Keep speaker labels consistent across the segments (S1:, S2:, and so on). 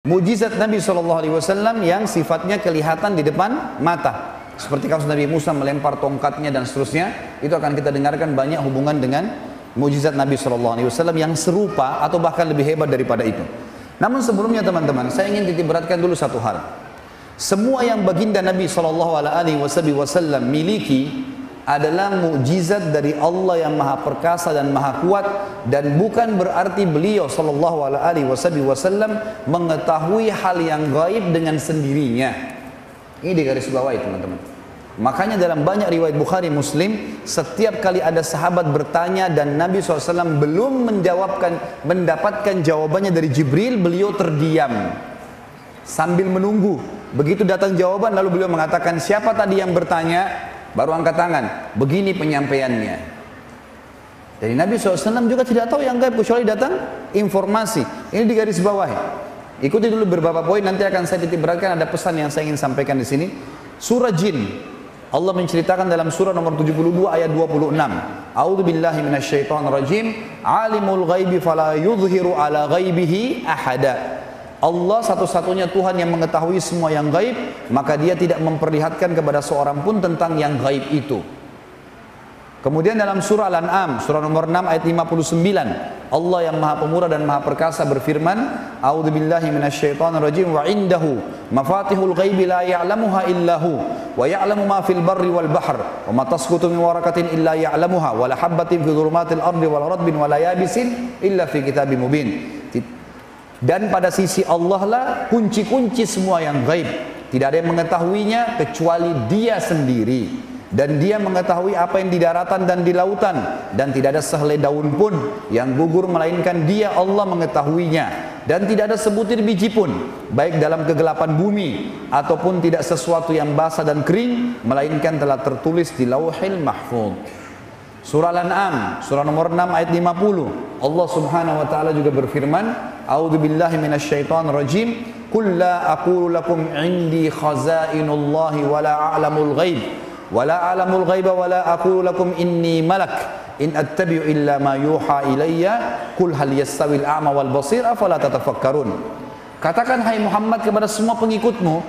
S1: Mujizat Nabi SAW yang sifatnya kelihatan di depan mata. Seperti kasus Nabi Musa melempar tongkatnya dan seterusnya. Itu akan kita dengarkan banyak hubungan dengan mujizat Nabi SAW yang serupa atau bahkan lebih hebat daripada itu. Namun sebelumnya teman-teman, saya ingin titik beratkan dulu satu hal. Semua yang baginda Nabi SAW miliki adalah mukjizat dari Allah yang maha perkasa dan maha kuat, dan bukan berarti beliau SAW mengetahui hal yang gaib dengan sendirinya. Ini di garis bawah teman-teman. Makanya dalam banyak riwayat Bukhari Muslim, setiap kali ada sahabat bertanya dan Nabi SAW belum mendapatkan jawabannya dari Jibril, beliau terdiam sambil menunggu. Begitu datang jawaban lalu beliau mengatakan, siapa tadi yang bertanya? Baru angkat tangan, begini penyampaiannya. Jadi Nabi SAW juga tidak tahu yang gaib kecuali datang informasi. Ini di garis bawah. Ikuti dulu beberapa poin, nanti akan saya titik beratkan. Ada pesan yang saya ingin sampaikan di sini. Surah Jin, Allah menceritakan dalam surah nomor 72 ayat 26. A'udzu billahi minasyaitonir rajim. Alimul ghaibi fala yudhiru ala ghaibihi ahada. Allah satu-satunya Tuhan yang mengetahui semua yang gaib, maka dia tidak memperlihatkan kepada seorang pun tentang yang gaib itu. Kemudian dalam surah Al-An'am, surah nomor 6 ayat 59, Allah yang maha pemurah dan maha perkasa berfirman, A'udzu billahi minasyaitonir rajim, wa indahu mafatihul ghaibi la ya'lamuha illahu wa ya'lamu ma fil barri wal bahr wa ma tasqutu min waraqatin illa ya'lamuha wa la habatin fi dhulumatil ardi wal radbin wa la yabisin illa fi kitabim mubin. Dan pada sisi Allah lah kunci-kunci semua yang gaib. Tidak ada yang mengetahuinya kecuali dia sendiri. Dan dia mengetahui apa yang di daratan dan di lautan. Dan tidak ada sehelai daun pun yang gugur melainkan dia Allah mengetahuinya. Dan tidak ada sebutir biji pun, baik dalam kegelapan bumi ataupun tidak sesuatu yang basah dan kering, melainkan telah tertulis di Lauhil Mahfuz. Surah Al-An'am, surah nomor 6 ayat 50, Allah Subhanahu wa taala juga berfirman, A'udzu billahi minasyaitonir rajim, qul la aqulu lakum 'indi khazainullahi wa la a'lamul ghaib wa la a'lamul ghaiba wa la aqulu lakum inni malak in attabi'u illa ma yuha ilayya qul hal yastawil a'ma wal basir afala tatafakkarun. Katakan hai Muhammad kepada semua pengikutmu,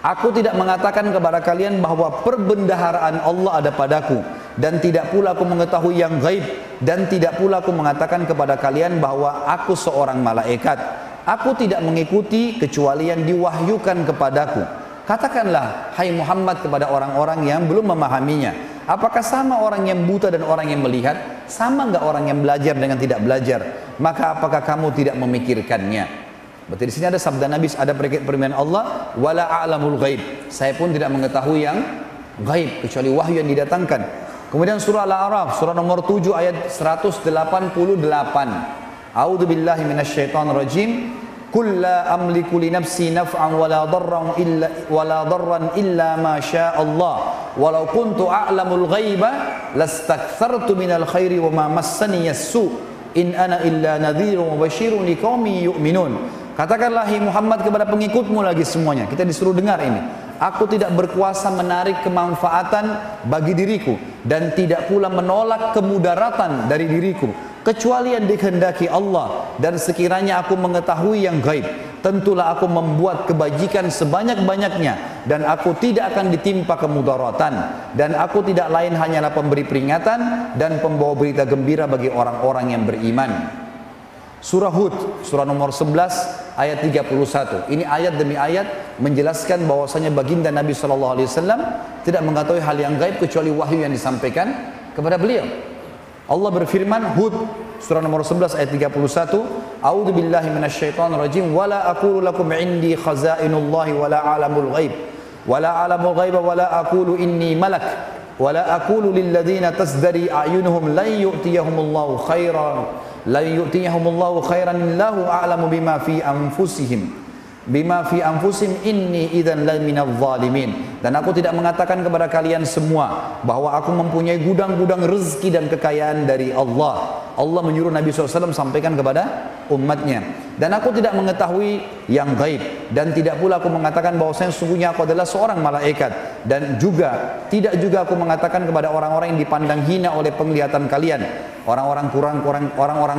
S1: aku tidak mengatakan kepada kalian bahwa perbendaharaan Allah ada padaku, dan tidak pula aku mengetahui yang gaib, dan tidak pula aku mengatakan kepada kalian bahwa aku seorang malaikat. Aku tidak mengikuti kecuali yang diwahyukan kepadaku. Katakanlah hai Muhammad kepada orang-orang yang belum memahaminya, apakah sama orang yang buta dan orang yang melihat? Sama enggak orang yang belajar dengan tidak belajar? Maka apakah kamu tidak memikirkannya? Berarti di sini ada sabda Nabi, ada perkataan Allah, wala a'lamul ghaib. Saya pun tidak mengetahui yang gaib kecuali wahyu yang didatangkan. Kemudian surah Al-A'raf, surah nomor 7 ayat 188. A'udzu billahi minasyaitonir rajim. Qul la amliku li nafsi naf'an wala darran illa ma syaa Allah. Walau kuntu a'lamul ghaiba lastakthartu minal khairi wa ma massani as-su. In ana illa nadhirun wa basyirun liqaumin yu'minun. Katakanlah hai Muhammad kepada pengikutmu lagi semuanya. Kita disuruh dengar ini. Aku tidak berkuasa menarik kemanfaatan bagi diriku, dan tidak pula menolak kemudaratan dari diriku, kecuali yang dikehendaki Allah. Dan sekiranya aku mengetahui yang gaib, tentulah aku membuat kebajikan sebanyak-banyaknya, dan aku tidak akan ditimpa kemudaratan. Dan aku tidak lain hanyalah pemberi peringatan dan pembawa berita gembira bagi orang-orang yang beriman. Surah Hud, surah nomor 11 ayat 31. Ini ayat demi ayat menjelaskan bahwasanya baginda Nabi SAW tidak mengetahui hal yang gaib kecuali wahyu yang disampaikan kepada beliau. Allah berfirman, Hud surah nomor 11 ayat 31, A'udzu billahi minasyaitonir rajim, wala aqulu lakum 'indi khazainullahi wala a'lamul ghaib wala a'lamul ghaiba wala aqulu inni malak wala aqulu lil ladzina tasdari a'yunuhum lan yu'tiyahumullahu khairan la yu'tiyahumullahu khairan illahu a'lamu bima fi anfusihim inni idzan la minadh zalimin. Dan aku tidak mengatakan kepada kalian semua bahwa aku mempunyai gudang-gudang rezeki dan kekayaan dari Allah. Allah menyuruh Nabi SAW sampaikan kepada umatnya. Dan aku tidak mengetahui yang gaib, dan tidak pula aku mengatakan bahwasanya sesungguhnya aku adalah seorang malaikat, dan juga tidak juga aku mengatakan kepada orang-orang yang dipandang hina oleh penglihatan kalian. Orang-orang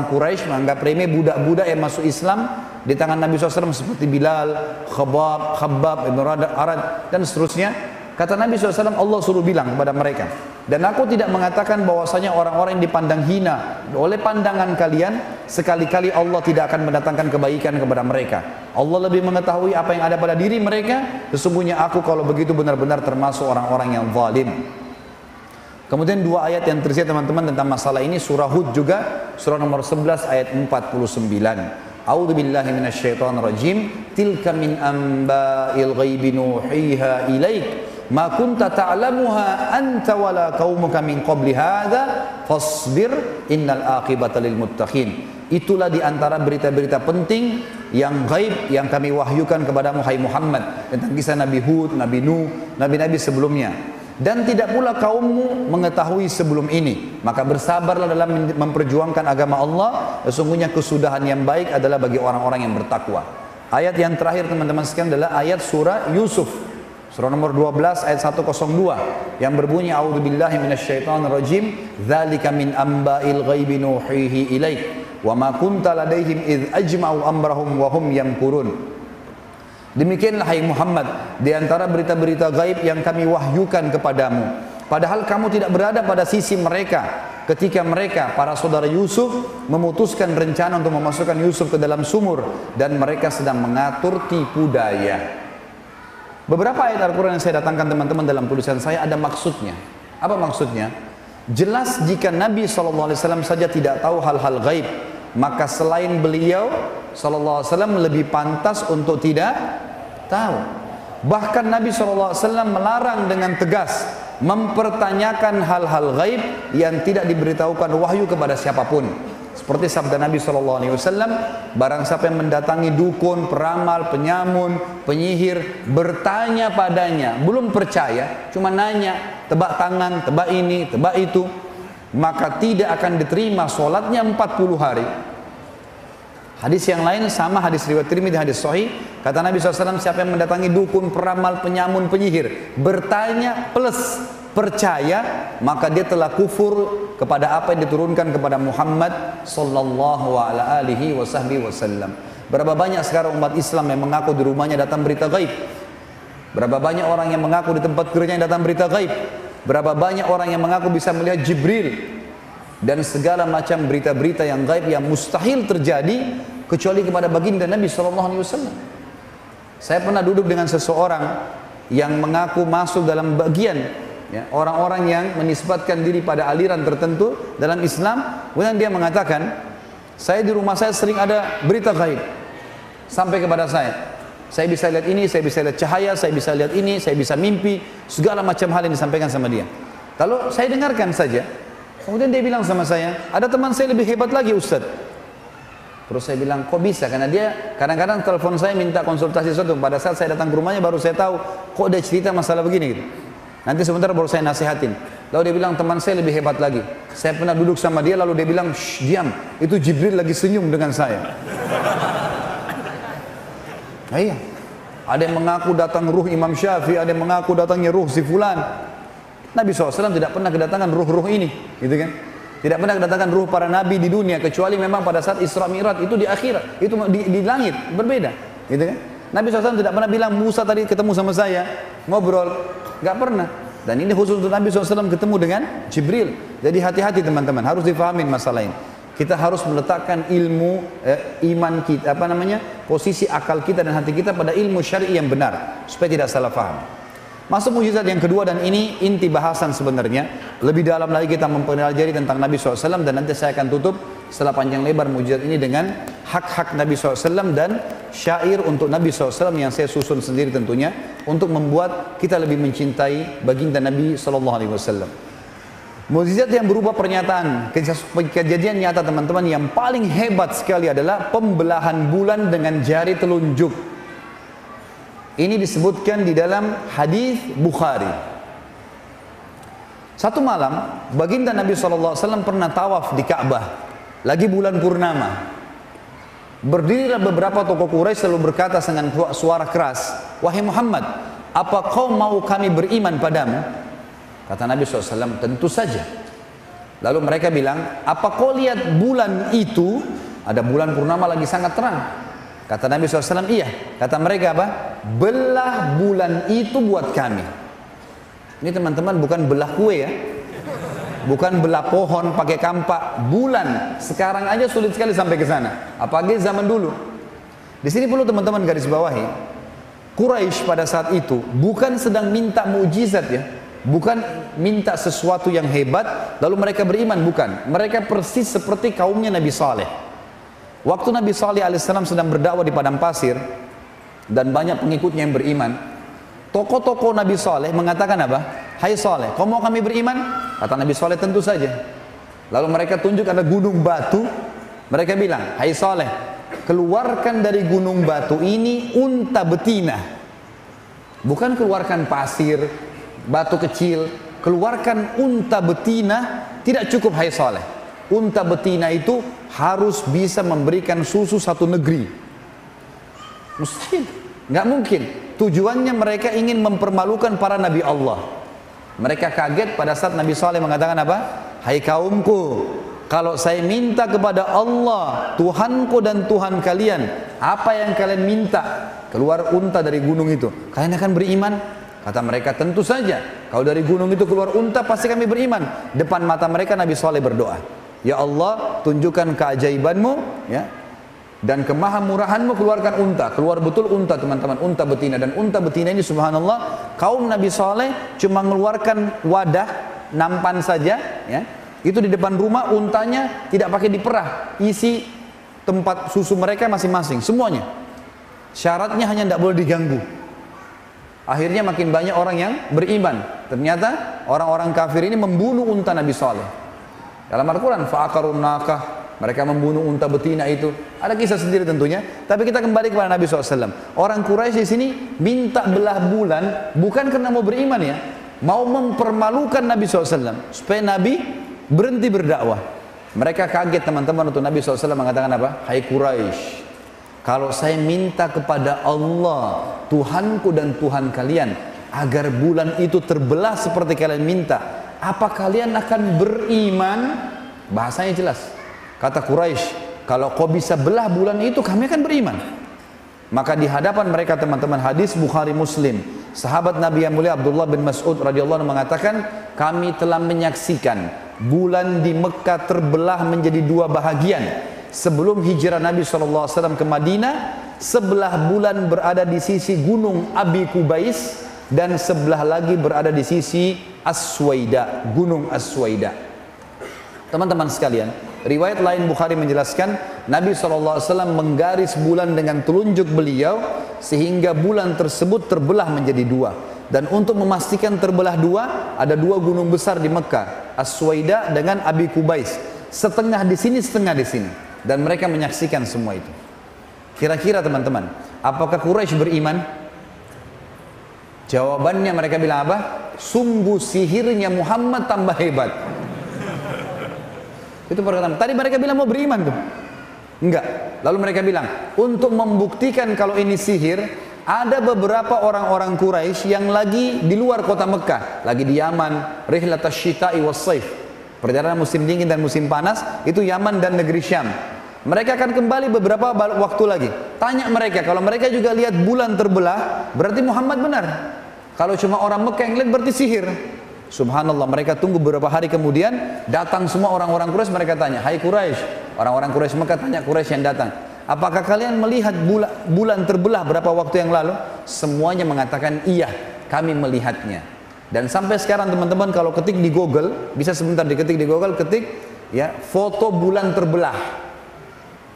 S1: Quraisy menganggap remeh budak-budak yang masuk Islam di tangan Nabi SAW seperti Bilal, Khabbab, Ibn Arad dan seterusnya. Kata Nabi SAW, Allah suruh bilang kepada mereka, dan aku tidak mengatakan bahwasanya orang-orang yang dipandang hina oleh pandangan kalian, sekali-kali Allah tidak akan mendatangkan kebaikan kepada mereka. Allah lebih mengetahui apa yang ada pada diri mereka. Sesungguhnya aku kalau begitu benar-benar termasuk orang-orang yang zalim. Kemudian dua ayat yang tersisa teman-teman tentang masalah ini, surah Hud juga, surah nomor 11 ayat 49. A'udzu billahi minasyaitonir rajim. Tilka min amba'il ghaibi nuhiha ilaik ma kunta ta'lamuha anta wala qaumuka min qabli hadza fasbir innal aqibata lil muttaqin. Itulah di antara berita-berita penting yang gaib yang kami wahyukan kepadamu hai Muhammad tentang kisah Nabi Hud, Nabi Nuh, nabi-nabi sebelumnya. Dan tidak pula kaummu mengetahui sebelum ini. Maka bersabarlah dalam memperjuangkan agama Allah. Sesungguhnya kesudahan yang baik adalah bagi orang-orang yang bertakwa. Ayat yang terakhir teman-teman sekalian adalah ayat surah Yusuf, surah nomor 12 ayat 102 yang berbunyi a'udzubillahi minasyaitonirrajim dzalika min amba'il ghaibi nuhihi ilaik wa ma kunta ladaihim idz ajma'u amrahum wa hum yamkurun. Demikianlah hai Muhammad di antara berita-berita gaib yang kami wahyukan kepadamu, padahal kamu tidak berada pada sisi mereka ketika mereka para saudara Yusuf memutuskan rencana untuk memasukkan Yusuf ke dalam sumur dan mereka sedang mengatur tipu daya. Beberapa ayat Al-Quran yang saya datangkan teman-teman dalam tulisan saya ada maksudnya. Apa maksudnya? Jelas jika Nabi SAW saja tidak tahu hal-hal gaib, maka selain beliau SAW lebih pantas untuk tidak tahu. Bahkan Nabi SAW melarang dengan tegas mempertanyakan hal-hal gaib yang tidak diberitahukan wahyu kepada siapapun. Seperti sabda Nabi SAW, barang siapa yang mendatangi dukun, peramal, penyamun, penyihir, bertanya padanya, belum percaya, cuma nanya, tebak tangan, tebak ini, tebak itu, maka tidak akan diterima sholatnya 40 hari. Hadis yang lain sama, hadis riwayat Tirmidzi, hadis sahih, kata Nabi SAW, siapa yang mendatangi dukun, peramal, penyamun, penyihir, bertanya plus percaya, maka dia telah kufur kepada apa yang diturunkan kepada Muhammad sallallahu alaihi wasallam. Berapa banyak sekarang umat Islam yang mengaku di rumahnya datang berita gaib? Berapa banyak orang yang mengaku di tempat kerjanya datang berita gaib? Berapa banyak orang yang mengaku bisa melihat Jibril dan segala macam berita-berita yang gaib yang mustahil terjadi kecuali kepada baginda Nabi SAW. Saya pernah duduk dengan seseorang yang mengaku masuk dalam bagian orang-orang yang menisbatkan diri pada aliran tertentu dalam Islam. Kemudian dia mengatakan, saya di rumah saya sering ada berita gaib sampai kepada saya bisa lihat ini, saya bisa lihat cahaya, saya bisa lihat ini, saya bisa mimpi, segala macam hal yang disampaikan sama dia. Lalu saya dengarkan saja. Kemudian dia bilang sama saya, ada teman saya lebih hebat lagi Ustaz. Terus saya bilang, kok bisa? Karena dia kadang-kadang telepon saya minta konsultasi sesuatu. Pada saat saya datang ke rumahnya baru saya tahu, kok dia cerita masalah begini gitu. Nanti sebentar baru saya nasihatin. Lalu dia bilang, teman saya lebih hebat lagi. Saya pernah duduk sama dia, lalu dia bilang, shh, diam, itu Jibril lagi senyum dengan saya. Nah, iya. Ada yang mengaku datang ruh Imam Syafi'i, ada yang mengaku datangnya ruh si fulan. Nabi SAW tidak pernah kedatangan ruh-ruh ini, gitu kan? Tidak pernah kedatangan ruh para nabi di dunia, kecuali memang pada saat Isra Mi'raj itu di akhirat, itu di langit, berbeda, gitu kan? Nabi SAW tidak pernah bilang Musa tadi ketemu sama saya, ngobrol, nggak pernah. Dan ini khusus untuk Nabi SAW ketemu dengan Jibril. Jadi hati-hati teman-teman, harus difahamin masalah ini. Kita harus meletakkan ilmu iman kita, posisi akal kita dan hati kita pada ilmu syar'i yang benar, supaya tidak salah faham. Masuk mukjizat yang kedua, dan ini inti bahasan sebenarnya. Lebih dalam lagi kita mempelajari tentang Nabi SAW, dan nanti saya akan tutup setelah panjang lebar mukjizat ini dengan hak-hak Nabi SAW dan syair untuk Nabi SAW yang saya susun sendiri tentunya, untuk membuat kita lebih mencintai baginda Nabi SAW. Mukjizat yang berupa pernyataan, kejadian nyata teman-teman yang paling hebat sekali adalah pembelahan bulan dengan jari telunjuk. Ini disebutkan di dalam hadis Bukhari. Satu malam, baginda Nabi SAW pernah tawaf di Ka'bah, lagi bulan purnama. Berdirilah beberapa tokoh Quraisy lalu berkata dengan suara keras, "Wahai Muhammad, apa kau mau kami beriman padamu?" Kata Nabi SAW, "Tentu saja." Lalu mereka bilang, "Apa kau lihat bulan itu?" Ada bulan purnama lagi sangat terang. Kata Nabi SAW, "Iya." Kata mereka apa? "Belah bulan itu buat kami." Ini teman-teman bukan belah kue ya, bukan belah pohon pakai kampak, bulan. Sekarang aja sulit sekali sampai ke sana, apalagi zaman dulu. Di sini perlu teman-teman garis bawahi, Quraisy pada saat itu bukan sedang minta mukjizat ya, bukan minta sesuatu yang hebat lalu mereka beriman, bukan. Mereka persis seperti kaumnya Nabi Saleh. Waktu Nabi Saleh alaihissalam sedang berdakwah di padang pasir dan banyak pengikutnya yang beriman, tokoh-tokoh Nabi Saleh mengatakan apa? "Hai Saleh, kau mau kami beriman?" Kata Nabi Saleh, "Tentu saja." Lalu mereka tunjuk ada gunung batu. Mereka bilang, "Hai Saleh, keluarkan dari gunung batu ini unta betina." Bukan keluarkan pasir, batu kecil, keluarkan unta betina. Tidak cukup hai Saleh. Unta betina itu harus bisa memberikan susu satu negeri. Mustahil, nggak mungkin. Tujuannya mereka ingin mempermalukan para nabi Allah. Mereka kaget pada saat Nabi Saleh mengatakan apa? "Hai kaumku, kalau saya minta kepada Allah, Tuhanku dan Tuhan kalian, apa yang kalian minta? Keluar unta dari gunung itu, kalian akan beriman?" Kata mereka, "Tentu saja. Kalau dari gunung itu keluar unta, pasti kami beriman." Depan mata mereka Nabi Saleh berdoa, "Ya Allah, tunjukkan keajaibanmu ya, dan kemahamurahanmu, keluarkan unta." Keluar betul unta teman-teman, unta betina. Dan unta betina ini subhanallah, kaum Nabi Saleh cuma mengeluarkan wadah nampan saja ya. Itu di depan rumah, untanya tidak pakai diperah, isi tempat susu mereka masing-masing semuanya. Syaratnya hanya tidak boleh diganggu. Akhirnya makin banyak orang yang beriman. Ternyata orang-orang kafir ini membunuh unta Nabi Saleh. Dalam Al-Quran, fa'akarun nakah, mereka membunuh unta betina itu. Ada kisah sendiri tentunya. Tapi kita kembali kepada Nabi SAW. Orang Quraisy di sini minta belah bulan bukan karena mau beriman ya, mau mempermalukan Nabi SAW supaya Nabi berhenti berdakwah. Mereka kaget teman-teman untuk Nabi SAW mengatakan apa? "Hai Quraisy, kalau saya minta kepada Allah, Tuhanku dan Tuhan kalian, agar bulan itu terbelah seperti kalian minta, apa kalian akan beriman?" Bahasanya jelas. Kata Quraisy, "Kalau kau bisa belah bulan itu, kami akan beriman." Maka di hadapan mereka teman-teman, hadis Bukhari Muslim, sahabat Nabi yang mulia Abdullah bin Mas'ud radhiyallahu anhu mengatakan, "Kami telah menyaksikan bulan di Mekah terbelah menjadi dua bahagian. Sebelum hijrah Nabi SAW ke Madinah, sebelah bulan berada di sisi gunung Abi Kubais dan sebelah lagi berada di sisi As-Suwaida, gunung As-Suwaida." Teman-teman sekalian, riwayat lain Bukhari menjelaskan Nabi SAW menggaris bulan dengan telunjuk beliau sehingga bulan tersebut terbelah menjadi dua. Dan untuk memastikan terbelah dua, ada dua gunung besar di Mekah, As-Suwaida dengan Abi Kubais. Setengah di sini, setengah di sini. Dan mereka menyaksikan semua itu. Kira-kira teman-teman, apakah Quraisy beriman? Jawabannya mereka bilang apa? "Sungguh sihirnya Muhammad tambah hebat." Itu perkataan. Tadi mereka bilang mau beriman tuh. Enggak. Lalu mereka bilang, untuk membuktikan kalau ini sihir, ada beberapa orang-orang Quraisy yang lagi di luar kota Mekah, lagi di Yaman, rihlatas syita'i was saif. Perjalanan musim dingin dan musim panas, itu Yaman dan negeri Syam. Mereka akan kembali beberapa waktu lagi. Tanya mereka, kalau mereka juga lihat bulan terbelah, berarti Muhammad benar. Kalau cuma orang Mekah yang lihat berarti sihir. Subhanallah, mereka tunggu beberapa hari kemudian, datang semua orang-orang Quraisy, mereka tanya, "Hai Quraisy." Orang-orang Quraisy Mekah tanya Quraisy yang datang, "Apakah kalian melihat bulan terbelah berapa waktu yang lalu?" Semuanya mengatakan, "Iya, kami melihatnya." Dan sampai sekarang teman-teman kalau ketik di Google, bisa sebentar diketik di Google, ketik ya foto bulan terbelah.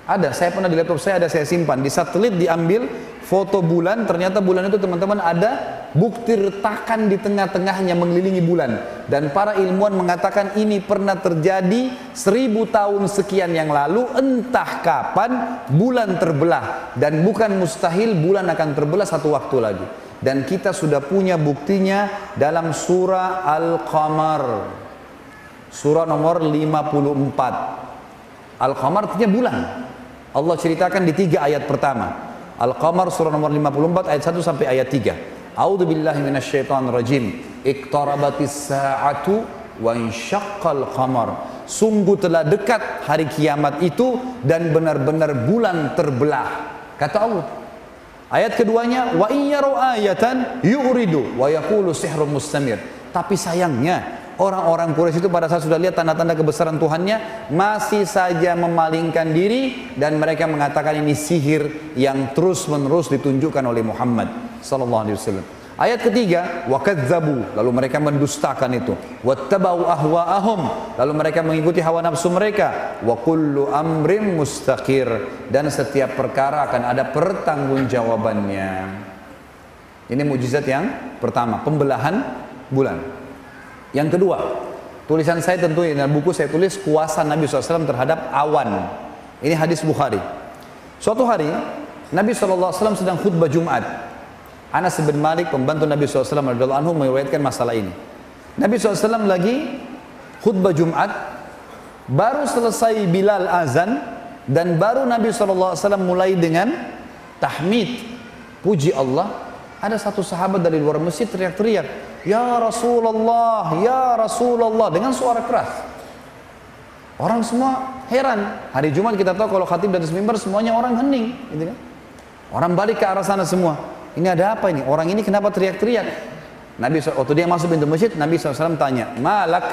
S1: Ada, saya pernah di laptop saya ada, saya simpan. Di satelit diambil foto bulan, ternyata bulan itu teman-teman ada bukti retakan di tengah-tengahnya mengelilingi bulan. Dan para ilmuwan mengatakan ini pernah terjadi 1000 tahun sekian yang lalu, entah kapan bulan terbelah. Dan bukan mustahil bulan akan terbelah satu waktu lagi. Dan kita sudah punya buktinya dalam surah Al-Qamar. Surah nomor 54. Al-Qamar artinya bulan. Allah ceritakan di 3 ayat pertama. Al-Qamar surah nomor 54 ayat 1 sampai ayat 3. A'udzu billahi minasyaitonir rajim. Iqtarabatis sa'atu wa insyaqqal qamar. Sungguh telah dekat hari kiamat itu dan benar-benar bulan terbelah. Kata Allah. Ayat keduanya, wa iyyaru ayatan yu'ridu wa yaqulu sihrun mustamir. Tapi sayangnya orang-orang Quraisy itu pada saat sudah lihat tanda-tanda kebesaran Tuhannya masih saja memalingkan diri dan mereka mengatakan ini sihir yang terus-menerus ditunjukkan oleh Muhammad sallallahu alaihi wasallam. Ayat ketiga, wa kadzdzabu, lalu mereka mendustakan itu. Wattaba'u ahwa'ahum, lalu mereka mengikuti hawa nafsu mereka. Wa kullu amrin mustaqir, dan setiap perkara akan ada pertanggungjawabannya. Ini mukjizat yang pertama, pembelahan bulan. Yang kedua, tulisan saya tentu dalam buku saya tulis kuasa Nabi SAW terhadap awan. Ini hadis Bukhari. Suatu hari Nabi SAW sedang khutbah Jumat. Anas bin Malik, pembantu Nabi SAW radhiyallahu anhu, meriwayatkan masalah ini. Nabi SAW lagi khutbah Jumat, baru selesai Bilal azan, dan baru Nabi SAW mulai dengan tahmid, puji Allah. Ada satu sahabat dari luar masjid teriak-teriak, "Ya Rasulullah, Ya Rasulullah," dengan suara keras. Orang semua heran. Hari Jumat kita tahu kalau khatib dari mimbar semuanya orang hening, gitu kan? Orang balik ke arah sana semua. Ini ada apa ini? Orang ini kenapa teriak-teriak? Waktu dia masuk pintu masjid, Nabi SAW tanya, "Malak,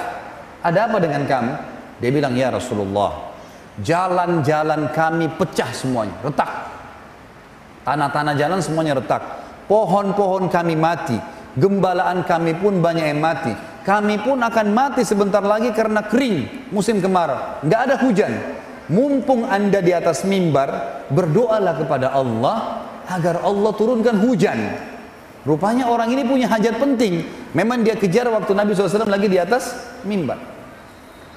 S1: ada apa dengan kamu?" Dia bilang, "Ya Rasulullah, jalan-jalan kami pecah semuanya, retak. Tanah-tanah jalan semuanya retak. Pohon-pohon kami mati. Gembalaan kami pun banyak yang mati. Kami pun akan mati sebentar lagi karena kering, musim kemarau. Nggak ada hujan. Mumpung Anda di atas mimbar, berdoalah kepada Allah agar Allah turunkan hujan." Rupanya orang ini punya hajat penting. Memang dia kejar waktu Nabi SAW lagi di atas mimbar.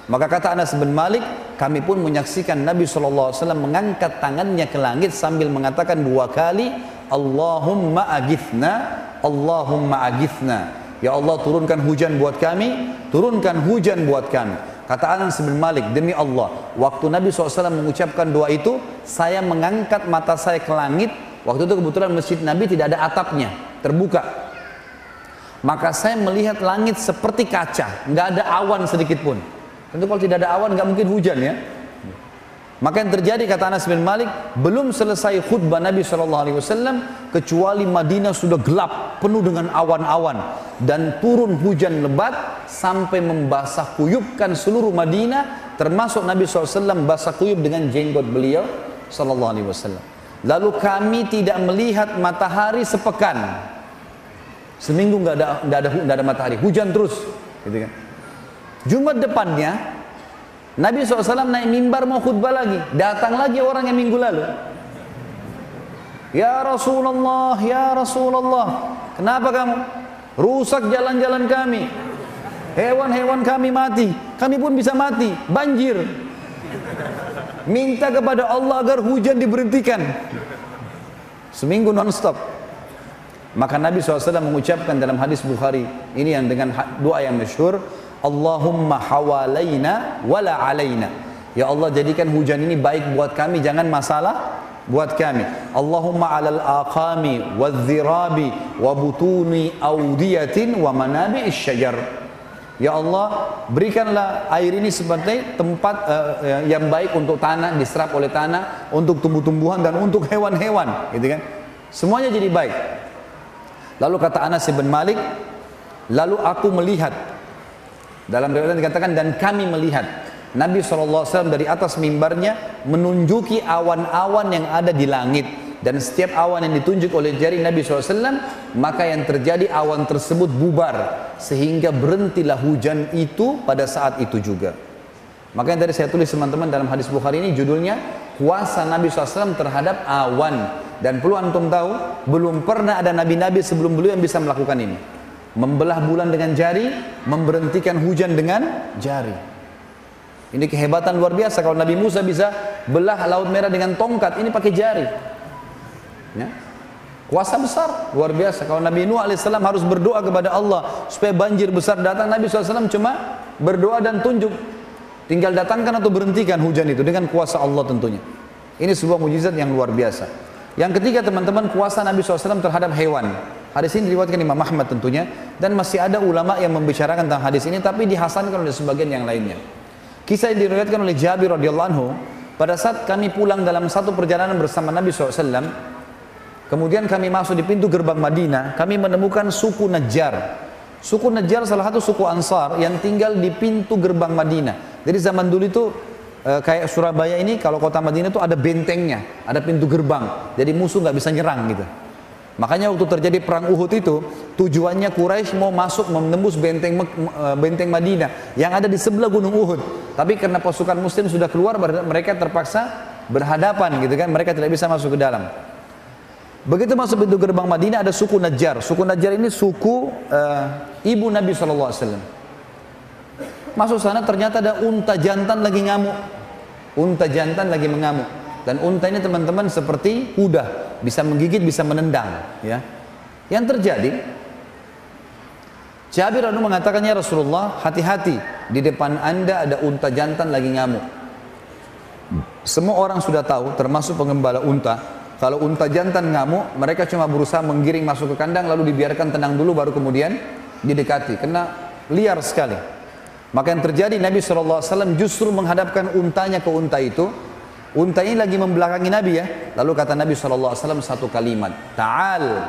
S1: Maka kata Anas bin Malik, kami pun menyaksikan Nabi SAW mengangkat tangannya ke langit sambil mengatakan 2 kali, "Allahumma agithna, Allahumma agithna." Ya Allah, turunkan hujan buat kami, turunkan hujan buat kami. Kata Anas bin Malik, demi Allah, waktu Nabi SAW mengucapkan doa itu, saya mengangkat mata saya ke langit. Waktu itu kebetulan masjid Nabi tidak ada atapnya, terbuka. Maka saya melihat langit seperti kaca, nggak ada awan sedikit pun. Tentu kalau tidak ada awan nggak mungkin hujan ya. Maka yang terjadi, kata Anas bin Malik, belum selesai khutbah Nabi SAW kecuali Madinah sudah gelap, penuh dengan awan-awan, dan turun hujan lebat sampai membasah kuyupkan seluruh Madinah, termasuk Nabi SAW basah kuyup dengan jenggot beliau SAW. Lalu kami tidak melihat matahari sepekan. Seminggu nggak ada matahari, hujan terus, gitu kan. Jumat depannya Nabi SAW naik mimbar mau khutbah lagi. Datang lagi orang yang minggu lalu. "Ya Rasulullah, Ya Rasulullah, kenapa kamu? Rusak jalan-jalan kami. Hewan-hewan kami mati. Kami pun bisa mati. Banjir. Minta kepada Allah agar hujan diberhentikan." Seminggu non-stop. Maka Nabi SAW mengucapkan dalam hadis Bukhari ini yang dengan doa yang masyhur, "Allahumma hawalaina wala alaina." Ya Allah, jadikan hujan ini baik buat kami, jangan masalah buat kami. "Allahumma alal aqami wadh-dhirabi wa butuni awdiyatin wa manabi'is syajar." Ya Allah, berikanlah air ini seperti tempat yang baik untuk tanah, diserap oleh tanah, untuk tumbuh-tumbuhan dan untuk hewan-hewan, gitu kan? Semuanya jadi baik. Lalu kata Anas bin Malik, lalu aku melihat, dalam riwayat dikatakan, dan kami melihat Nabi SAW dari atas mimbarnya menunjuki awan-awan yang ada di langit, dan setiap awan yang ditunjuk oleh jari Nabi SAW, maka yang terjadi awan tersebut bubar, sehingga berhentilah hujan itu pada saat itu juga. Maka yang tadi saya tulis teman-teman dalam hadis Bukhari ini judulnya kuasa Nabi SAW terhadap awan. Dan perlu antum tahu, belum pernah ada nabi-nabi sebelum beliau yang bisa melakukan ini. Membelah bulan dengan jari, memberhentikan hujan dengan jari. Ini kehebatan luar biasa. Kalau Nabi Musa bisa belah laut merah dengan tongkat, ini pakai jari. Ya. Kuasa besar, luar biasa. Kalau Nabi Nuh alaihissalam harus berdoa kepada Allah supaya banjir besar datang, Nabi SAW cuma berdoa dan tunjuk. Tinggal datangkan atau berhentikan hujan itu dengan kuasa Allah tentunya. Ini sebuah mujizat yang luar biasa. Yang ketiga teman-teman, kuasa Nabi SAW terhadap hewan. Hadis ini diriwayatkan Imam Ahmad tentunya, dan masih ada ulama yang membicarakan tentang hadis ini, tapi dihasankan oleh sebagian yang lainnya. Kisah yang diriwayatkan oleh Jabir radhiyallahu anhu, pada saat kami pulang dalam satu perjalanan bersama Nabi SAW, kemudian kami masuk di pintu gerbang Madinah, kami menemukan suku Najjar. Suku Najjar salah satu suku Ansar yang tinggal di pintu gerbang Madinah. Jadi zaman dulu itu kayak Surabaya ini, kalau kota Madinah itu ada bentengnya, ada pintu gerbang. Jadi musuh nggak bisa nyerang gitu. Makanya waktu terjadi perang Uhud itu, tujuannya Quraisy mau masuk menembus benteng Madinah yang ada di sebelah gunung Uhud. Tapi karena pasukan Muslim sudah keluar, mereka terpaksa berhadapan gitu kan, mereka tidak bisa masuk ke dalam. Begitu masuk pintu gerbang Madinah ada suku Najjar. Suku Najjar ini suku ibu Nabi SAW. Masuk sana ternyata ada unta jantan lagi ngamuk. Unta jantan lagi mengamuk. Dan unta ini teman-teman seperti kuda, bisa menggigit, bisa menendang. Ya. Yang terjadi, Jabir radhiyallahu mengatakan, ya Rasulullah, hati-hati, di depan anda ada unta jantan lagi ngamuk. Semua orang sudah tahu, termasuk pengembala unta, kalau unta jantan ngamuk, mereka cuma berusaha menggiring masuk ke kandang, lalu dibiarkan tenang dulu, baru kemudian didekati, karena liar sekali. Maka yang terjadi, Nabi SAW justru menghadapkan untanya ke unta itu. Unta ini lagi membelakangi Nabi ya. Lalu kata Nabi SAW satu kalimat, Ta'al,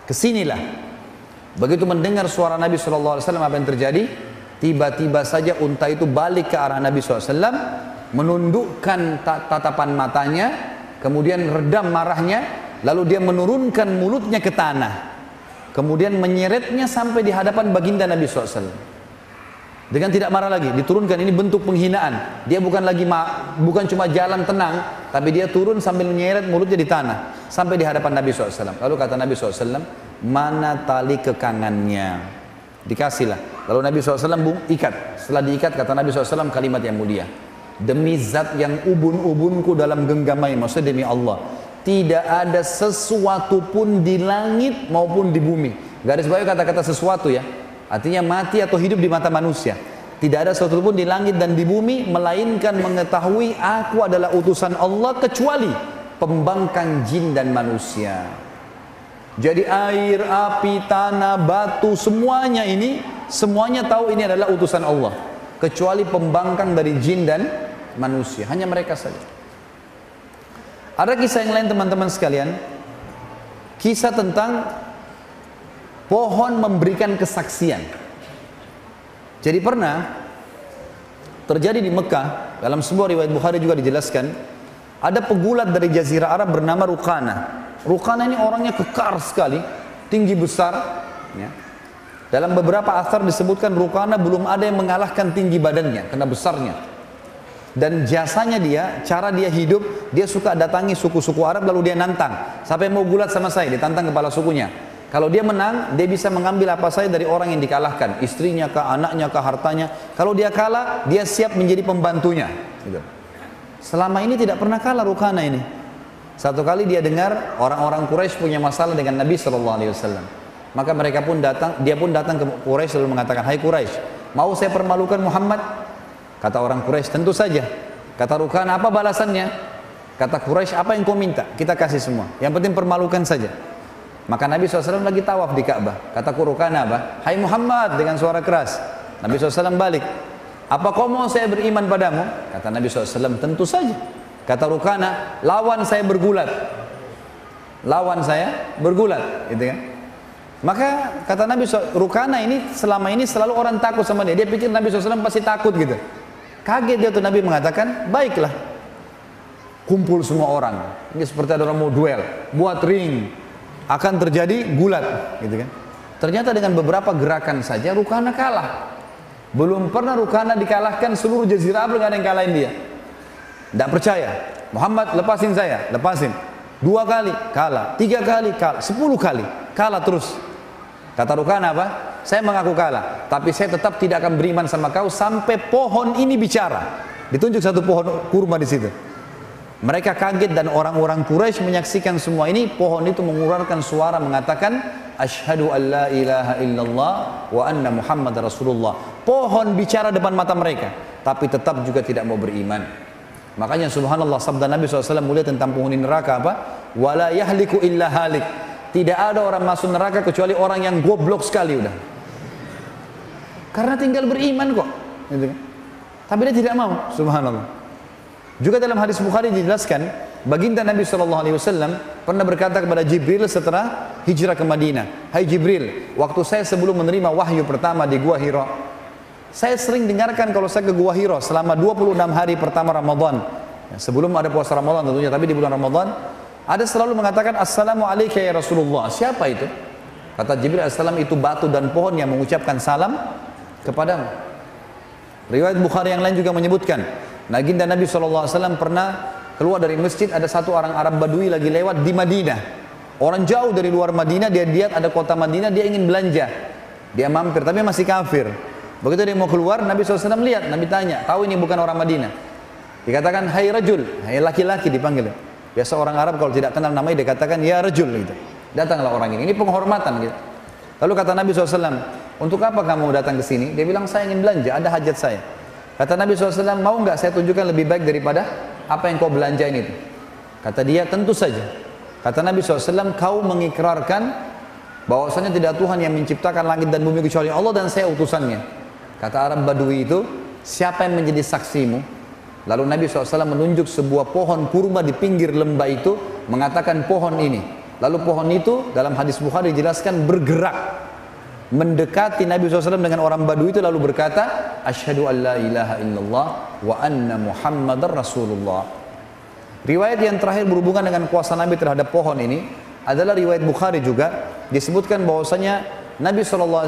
S1: kesinilah. Begitu mendengar suara Nabi SAW, apa yang terjadi? Tiba-tiba saja unta itu balik ke arah Nabi SAW, menundukkan tatapan matanya, kemudian redam marahnya, lalu dia menurunkan mulutnya ke tanah, kemudian menyeretnya sampai di hadapan baginda Nabi SAW. Dengan tidak marah lagi, diturunkan. Ini bentuk penghinaan. Dia bukan cuma jalan tenang, tapi dia turun sambil menyeret mulutnya di tanah sampai di hadapan Nabi SAW. Lalu kata Nabi SAW, mana tali kekangannya? Dikasihlah. Lalu Nabi SAW ikat. Setelah diikat, kata Nabi SAW kalimat yang mulia, demi zat yang ubun-ubunku dalam genggamai, maksudnya demi Allah, tidak ada sesuatu pun di langit maupun di bumi. Garis bawah kata-kata sesuatu ya, artinya mati atau hidup di mata manusia. Tidak ada sesuatu pun di langit dan di bumi melainkan mengetahui aku adalah utusan Allah, kecuali pembangkang jin dan manusia. Jadi air, api, tanah, batu, semuanya ini, semuanya tahu ini adalah utusan Allah, kecuali pembangkang dari jin dan manusia. Hanya mereka saja. Ada kisah yang lain teman-teman sekalian, kisah tentang pohon memberikan kesaksian. Jadi pernah terjadi di Mekah, dalam sebuah riwayat Bukhari juga dijelaskan, ada pegulat dari Jazirah Arab bernama Ruqana. Ruqana ini orangnya kekar sekali, tinggi besar. Ya. Dalam beberapa asar disebutkan Ruqana belum ada yang mengalahkan tinggi badannya, karena besarnya. Dan jasanya dia, cara dia hidup, dia suka datangi suku-suku Arab lalu dia nantang. Siapa yang mau gulat sama saya, ditantang kepala sukunya. Kalau dia menang, dia bisa mengambil apa saja dari orang yang dikalahkan, istrinya kah, anaknya kah, hartanya. Kalau dia kalah, dia siap menjadi pembantunya. Gitu. Selama ini tidak pernah kalah Ruqana ini. Satu kali dia dengar orang-orang Quraisy punya masalah dengan Nabi SAW. Maka mereka pun datang, dia pun datang ke Quraisy lalu mengatakan, hai Quraisy, mau saya permalukan Muhammad? Kata orang Quraisy, tentu saja. Kata Ruqana, apa balasannya? Kata Quraisy, apa yang kau minta? Kita kasih semua. Yang penting permalukan saja. Maka Nabi SAW lagi tawaf di Ka'bah. Kata Ruqana apa? Hai Muhammad, dengan suara keras. Nabi SAW balik. Apa kau mau saya beriman padamu? Kata Nabi SAW, tentu saja. Kata Ruqana, lawan saya bergulat. Lawan saya bergulat. Gitu kan? Maka kata Nabi SAW, Ruqana ini selama ini selalu orang takut sama dia. Dia pikir Nabi SAW pasti takut gitu. Kaget dia tuh, Nabi mengatakan, baiklah. Kumpul semua orang. Ini seperti ada orang mau duel. Buat ring. Akan terjadi gulat, gitu kan? Ternyata dengan beberapa gerakan saja Ruqana kalah. Belum pernah Ruqana dikalahkan seluruh Jazirah Arab, nggak ada yang kalahin dia. Tidak percaya. Muhammad, lepasin saya, lepasin. 2 kali kalah, 3 kali kalah, 10 kali kalah terus. Kata Ruqana apa? Saya mengaku kalah, tapi saya tetap tidak akan beriman sama kau sampai pohon ini bicara. Ditunjuk satu pohon kurma di situ. Mereka kaget dan orang-orang Quraisy menyaksikan semua ini. Pohon itu mengeluarkan suara mengatakan, Asyhadu an la ilaha illallah wa anna Muhammad Rasulullah. Pohon bicara depan mata mereka, tapi tetap juga tidak mau beriman. Makanya subhanallah sabda Nabi SAW mulia tentang penghuni neraka apa? Wala yahliku illa halik. Tidak ada orang masuk neraka kecuali orang yang goblok sekali udah. Karena tinggal beriman kok. Gitu kan? Tapi dia tidak mau, subhanallah. Juga dalam hadis Bukhari dijelaskan, baginda Nabi SAW pernah berkata kepada Jibril setelah hijrah ke Madinah, "Hai Jibril, waktu saya sebelum menerima wahyu pertama di Gua Hira, saya sering dengarkan kalau saya ke Gua Hira selama 26 hari pertama Ramadan, ya, sebelum ada puasa Ramadan tentunya, tapi di bulan Ramadan, ada selalu mengatakan, Assalamualaikum ya Rasulullah. Siapa itu? Kata Jibril Assalam, itu batu dan pohon yang mengucapkan salam kepadamu. Riwayat Bukhari yang lain juga menyebutkan, baginda Nabi SAW pernah keluar dari masjid, ada satu orang Arab Badui lagi lewat di Madinah. Orang jauh dari luar Madinah, dia lihat ada kota Madinah, dia ingin belanja. Dia mampir, tapi masih kafir. Begitu dia mau keluar, Nabi SAW lihat, Nabi tanya, tahu ini bukan orang Madinah. Dikatakan, hai rajul, hai laki-laki dipanggil. Biasa orang Arab kalau tidak kenal namanya, dia katakan, ya rajul gitu. Datanglah orang ini penghormatan gitu. Lalu kata Nabi SAW, untuk apa kamu datang ke sini? Dia bilang, saya ingin belanja, ada hajat saya. Kata Nabi SAW, mau nggak saya tunjukkan lebih baik daripada apa yang kau belanjain itu? Kata dia, tentu saja. Kata Nabi SAW, kau mengikrarkan bahwasanya tidak Tuhan yang menciptakan langit dan bumi kecuali Allah dan saya utusannya. Kata Arab Badui itu, siapa yang menjadi saksimu? Lalu Nabi SAW menunjuk sebuah pohon kurma di pinggir lembah itu, mengatakan pohon ini. Lalu pohon itu dalam hadis Bukhari dijelaskan bergerak, mendekati Nabi SAW dengan orang Badui itu, lalu berkata, Asyhadu an la ilaha illallah wa anna Muhammadar Rasulullah. Riwayat yang terakhir berhubungan dengan kuasa Nabi terhadap pohon ini adalah riwayat Bukhari juga, disebutkan bahwasanya Nabi SAW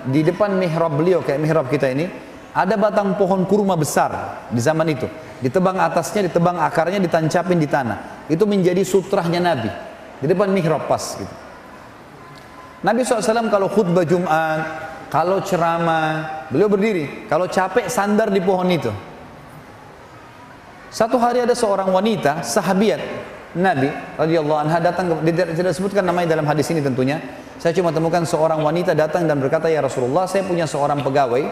S1: di depan mihrab beliau, kayak mihrab kita ini, ada batang pohon kurma besar di zaman itu. Ditebang atasnya, ditebang akarnya, ditancapin di tanah. Itu menjadi sutrahnya Nabi. Di depan mihrab pas gitu. Nabi SAW kalau khutbah Jumat, kalau ceramah, beliau berdiri. Kalau capek, sandar di pohon itu. Satu hari ada seorang wanita, sahabiat Nabi radhiyallahu anha datang, tidak disebutkan namanya dalam hadis ini tentunya. Saya cuma temukan seorang wanita datang dan berkata, ya Rasulullah, saya punya seorang pegawai,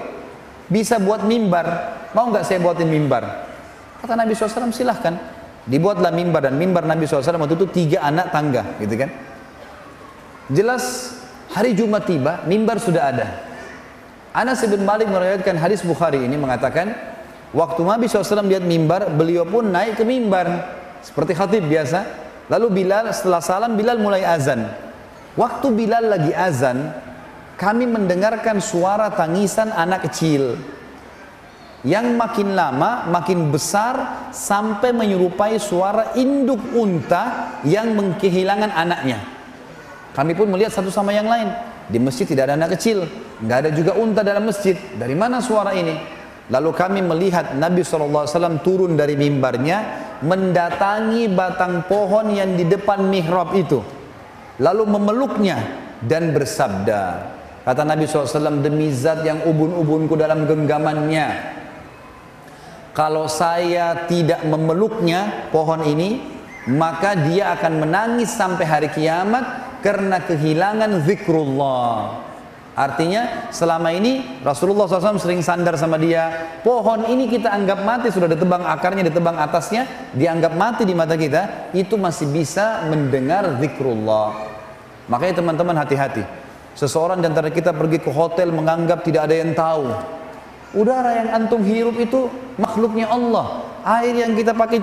S1: bisa buat mimbar, mau nggak saya buatin mimbar? Kata Nabi SAW, silahkan. Dibuatlah mimbar, dan mimbar Nabi SAW waktu itu 3 anak tangga, gitu kan? Jelas hari Jumat tiba, mimbar sudah ada. Anas bin Malik meriwayatkan hadis Bukhari ini mengatakan, waktu Nabi SAW lihat mimbar, beliau pun naik ke mimbar seperti khatib biasa. Lalu Bilal, setelah salam, Bilal mulai azan. Waktu Bilal lagi azan, kami mendengarkan suara tangisan anak kecil yang makin lama makin besar sampai menyerupai suara induk unta yang kehilangan anaknya. Kami pun melihat satu sama yang lain. Di masjid tidak ada anak kecil, nggak ada juga unta dalam masjid. Dari mana suara ini? Lalu kami melihat Nabi SAW turun dari mimbarnya, mendatangi batang pohon yang di depan mihrab itu, lalu memeluknya dan bersabda, kata Nabi SAW, demi zat yang ubun-ubunku dalam genggamannya, kalau saya tidak memeluknya pohon ini, maka dia akan menangis sampai hari kiamat karena kehilangan zikrullah. Artinya selama ini Rasulullah SAW sering sandar sama dia. Pohon ini kita anggap mati, sudah ditebang akarnya, ditebang atasnya, dianggap mati di mata kita, itu masih bisa mendengar zikrullah. Makanya teman-teman hati-hati. Seseorang di antara kita pergi ke hotel menganggap tidak ada yang tahu. Udara yang antum hirup itu makhluknya Allah. Air yang kita pakai,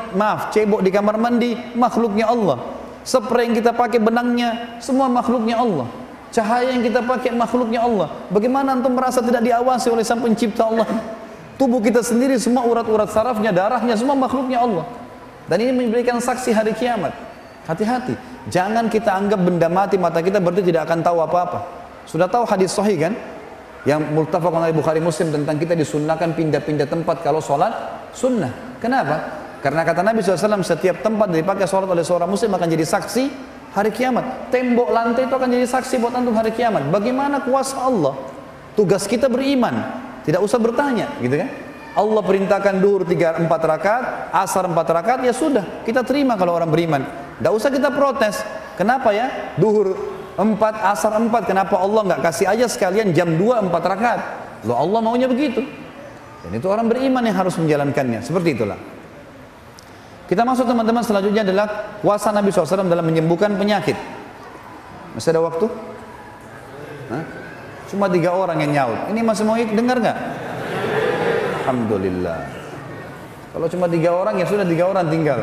S1: cebok di kamar mandi, makhluknya Allah. Spray yang kita pakai, benangnya, semua makhluknya Allah. Cahaya yang kita pakai, makhluknya Allah. Bagaimana antum merasa tidak diawasi oleh Sang Pencipta Allah? Tubuh kita sendiri, semua urat-urat sarafnya, darahnya, semua makhluknya Allah. Dan ini memberikan saksi hari kiamat. Hati-hati, jangan kita anggap benda mati mata kita berarti tidak akan tahu apa-apa. Sudah tahu hadis sahih kan? Yang muttafaqun alaih Bukhari Muslim tentang kita disunnahkan pindah-pindah tempat kalau sholat sunnah. Kenapa? Karena kata Nabi SAW, setiap tempat dipakai sholat oleh seorang muslim akan jadi saksi hari kiamat. Tembok lantai itu akan jadi saksi buat antum hari kiamat. Bagaimana kuasa Allah? Tugas kita beriman, tidak usah bertanya, gitu kan? Allah perintahkan duhur 3-4 rakaat, asar 4 rakaat, ya sudah, kita terima kalau orang beriman. Tidak usah kita protes. Kenapa ya? Duhur 4, asar 4, kenapa Allah nggak kasih aja sekalian jam 2 4 rakaat? Loh, Allah maunya begitu. Dan itu orang beriman yang harus menjalankannya. Seperti itulah. Kita masuk teman-teman, selanjutnya adalah kuasa Nabi SAW dalam menyembuhkan penyakit. Masih ada waktu? Hah? Cuma 3 orang yang nyaut. Ini masih mau dengar nggak? Alhamdulillah. Kalau cuma 3 orang ya sudah, 3 orang tinggal.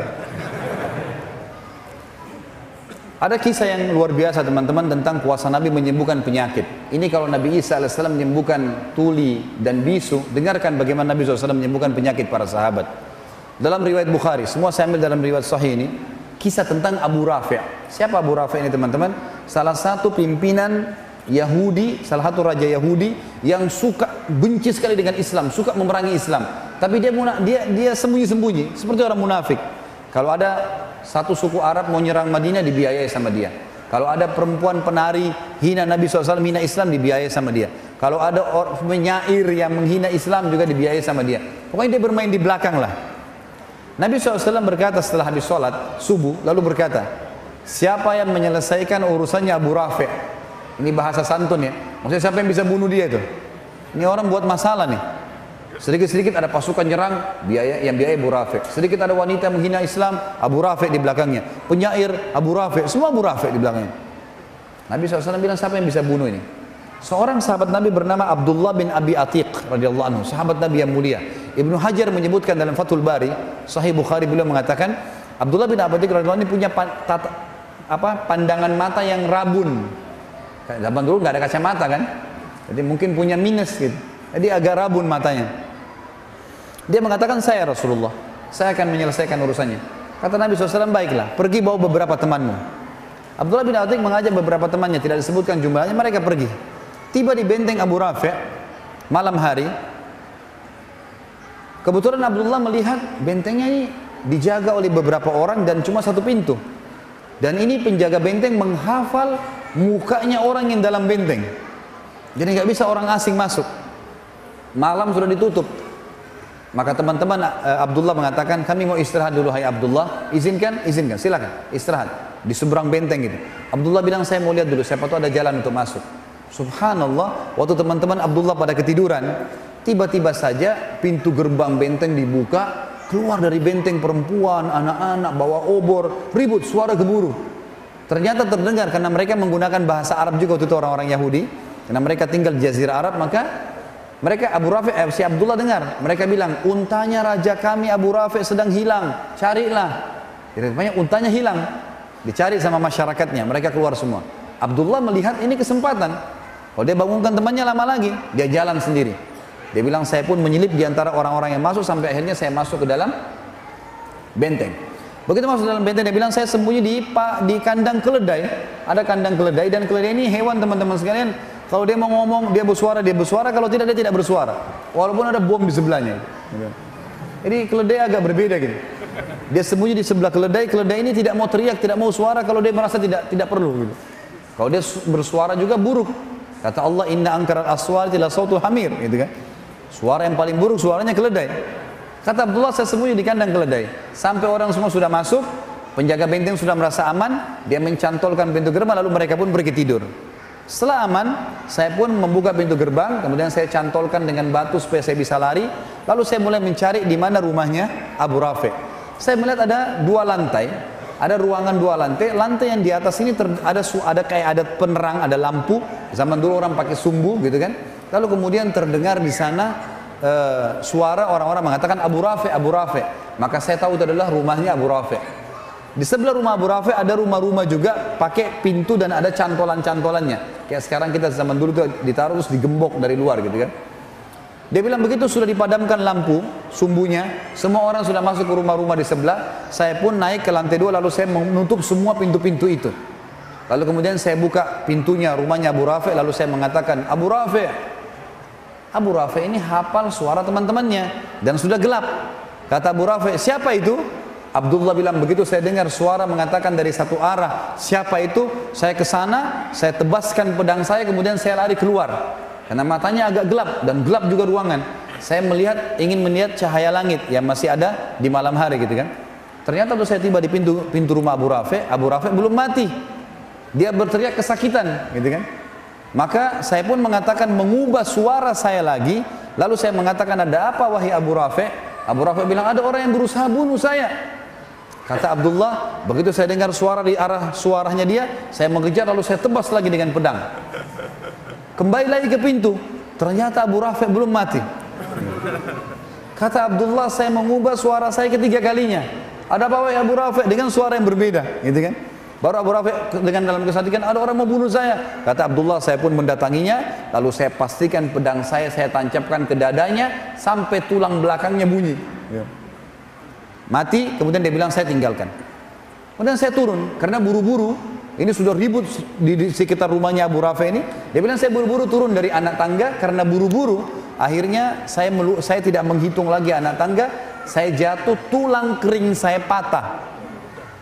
S1: Ada kisah yang luar biasa teman-teman tentang kuasa Nabi menyembuhkan penyakit. Ini kalau Nabi Isa AS menyembuhkan tuli dan bisu, dengarkan bagaimana Nabi SAW menyembuhkan penyakit para sahabat. Dalam riwayat Bukhari, semua saya ambil dalam riwayat Sahih ini, kisah tentang Abu Rafi'. Siapa Abu Rafi' ini teman-teman? Salah satu pimpinan Yahudi, salah satu raja Yahudi yang suka benci sekali dengan Islam, suka memerangi Islam. Tapi dia sembunyi-sembunyi, seperti orang munafik. Kalau ada satu suku Arab mau nyerang Madinah, dibiayai sama dia. Kalau ada perempuan penari hina Nabi SAW, hina Islam, dibiayai sama dia. Kalau ada penyair yang menghina Islam juga dibiayai sama dia. Pokoknya dia bermain di belakang lah. Nabi SAW berkata setelah habis sholat subuh, lalu berkata, siapa yang menyelesaikan urusannya Abu Rafi'? Ini bahasa santun ya. Maksudnya siapa yang bisa bunuh dia itu? Ini orang buat masalah nih. Sedikit-sedikit ada pasukan nyerang, yang biaya Abu Rafi'. Sedikit ada wanita menghina Islam, Abu Rafi' di belakangnya. Penyair, Abu Rafi', semua Abu Rafi' di belakangnya. Nabi SAW bilang, siapa yang bisa bunuh ini? Seorang sahabat Nabi bernama Abdullah bin Abi Atiq radhiyallahu anhu, sahabat Nabi yang mulia. Ibnu Hajar menyebutkan dalam Fathul Bari, Sahih Bukhari, beliau mengatakan, Abdullah bin Abi Atiq radhiyallahu anhu ini punya pandangan mata yang rabun. Zaman dulu nggak ada kacamata kan? Jadi mungkin punya minus gitu. Jadi agak rabun matanya. Dia mengatakan, saya Rasulullah, saya akan menyelesaikan urusannya. Kata Nabi SAW, baiklah, pergi bawa beberapa temanmu. Abdullah bin Atiq mengajak beberapa temannya, tidak disebutkan jumlahnya, mereka pergi. Tiba di benteng Abu Rafi' malam hari. Kebetulan Abdullah melihat bentengnya ini dijaga oleh beberapa orang dan cuma satu pintu. Dan ini penjaga benteng menghafal mukanya orang yang dalam benteng. Jadi nggak bisa orang asing masuk. Malam sudah ditutup. Maka teman-teman Abdullah mengatakan, kami mau istirahat dulu, hai Abdullah. Izinkan? Izinkan, silakan istirahat di seberang benteng gitu. Abdullah bilang, saya mau lihat dulu, siapa tahu ada jalan untuk masuk. Subhanallah, waktu teman-teman Abdullah pada ketiduran, tiba-tiba saja pintu gerbang benteng dibuka, keluar dari benteng perempuan, anak-anak bawa obor, ribut, suara gemuruh. Ternyata terdengar karena mereka menggunakan bahasa Arab juga waktu itu, orang-orang Yahudi, karena mereka tinggal di Jazirah Arab. Maka mereka Abu Rafi', si Abdullah dengar, mereka bilang, untanya raja kami Abu Rafi' sedang hilang, carilah. Jadi banyak untanya hilang, dicari sama masyarakatnya, mereka keluar semua. Abdullah melihat ini kesempatan. Kalau dia bangunkan temannya lama lagi, dia jalan sendiri. Dia bilang, saya pun menyelip di antara orang-orang yang masuk sampai akhirnya saya masuk ke dalam benteng. Begitu masuk dalam benteng, dia bilang, saya sembunyi di kandang keledai. Ada kandang keledai, dan keledai ini hewan teman-teman sekalian. Kalau dia mau ngomong, dia bersuara, kalau tidak, dia tidak bersuara. Walaupun ada bom di sebelahnya. Jadi keledai agak berbeda gitu. Dia sembunyi di sebelah keledai ini tidak mau teriak, tidak mau suara kalau dia merasa tidak perlu gitu. Kalau dia bersuara juga buruk. Kata Allah, inna angkaral aswati la sautul hamir, gitu kan. Suara yang paling buruk suaranya keledai. Kata Abdullah, saya sembunyi di kandang keledai. Sampai orang semua sudah masuk, penjaga benteng sudah merasa aman, dia mencantolkan pintu gerbang, lalu mereka pun pergi tidur. Setelah aman, saya pun membuka pintu gerbang, kemudian saya cantolkan dengan batu supaya saya bisa lari. Lalu saya mulai mencari di mana rumahnya Abu Rafi'. Saya melihat ada 2 lantai, ada ruangan 2 lantai. Lantai yang di atas ini ada kayak ada penerang, ada lampu. Zaman dulu orang pakai sumbu gitu kan. Lalu kemudian terdengar di sana suara orang-orang mengatakan Abu Rafi', Abu Rafi'. Maka saya tahu itu adalah rumahnya Abu Rafi'. Di sebelah rumah Abu Rafi' ada rumah-rumah juga pakai pintu dan ada cantolan-cantolannya. Kayak sekarang kita zaman dulu itu ditaruh terus digembok dari luar gitu kan. Dia bilang begitu sudah dipadamkan lampu sumbunya, semua orang sudah masuk ke rumah-rumah di sebelah. Saya pun naik ke lantai 2 lalu saya menutup semua pintu-pintu itu. Lalu kemudian saya buka pintunya rumahnya Abu Rafi', lalu saya mengatakan, Abu Rafi'. Abu Rafi' ini hafal suara teman-temannya dan sudah gelap. Kata Abu Rafi', siapa itu? Abdullah bilang, begitu saya dengar suara mengatakan dari satu arah, siapa itu? Saya ke sana, saya tebaskan pedang saya, kemudian saya lari keluar. Karena matanya agak gelap dan gelap juga ruangan. Saya ingin melihat cahaya langit yang masih ada di malam hari gitu kan. Ternyata waktu saya tiba di pintu rumah Abu Rafi' belum mati. Dia berteriak kesakitan gitu kan. Maka saya pun mengatakan, mengubah suara saya lagi. Lalu saya mengatakan, ada apa wahai Abu Rafi'? Abu Rafi' bilang, ada orang yang berusaha bunuh saya. Kata Abdullah, begitu saya dengar suara di arah suaranya dia, saya mengejar lalu saya tebas lagi dengan pedang. Kembali lagi ke pintu, ternyata Abu Rafi belum mati. Kata Abdullah, saya mengubah suara saya ketiga kalinya. Ada apa wahai Abu Rafi dengan suara yang berbeda, gitu kan? Baru Abu Rafi dengan dalam kesadikan, ada orang mau bunuh saya. Kata Abdullah, saya pun mendatanginya, lalu saya pastikan pedang saya tancapkan ke dadanya sampai tulang belakangnya bunyi. Mati, kemudian dia bilang saya tinggalkan. Kemudian saya turun, karena buru-buru, ini sudah ribut di sekitar rumahnya Abu Rafi ini. Dia bilang saya buru-buru turun dari anak tangga, karena buru-buru, akhirnya saya tidak menghitung lagi anak tangga, saya jatuh, tulang kering saya patah.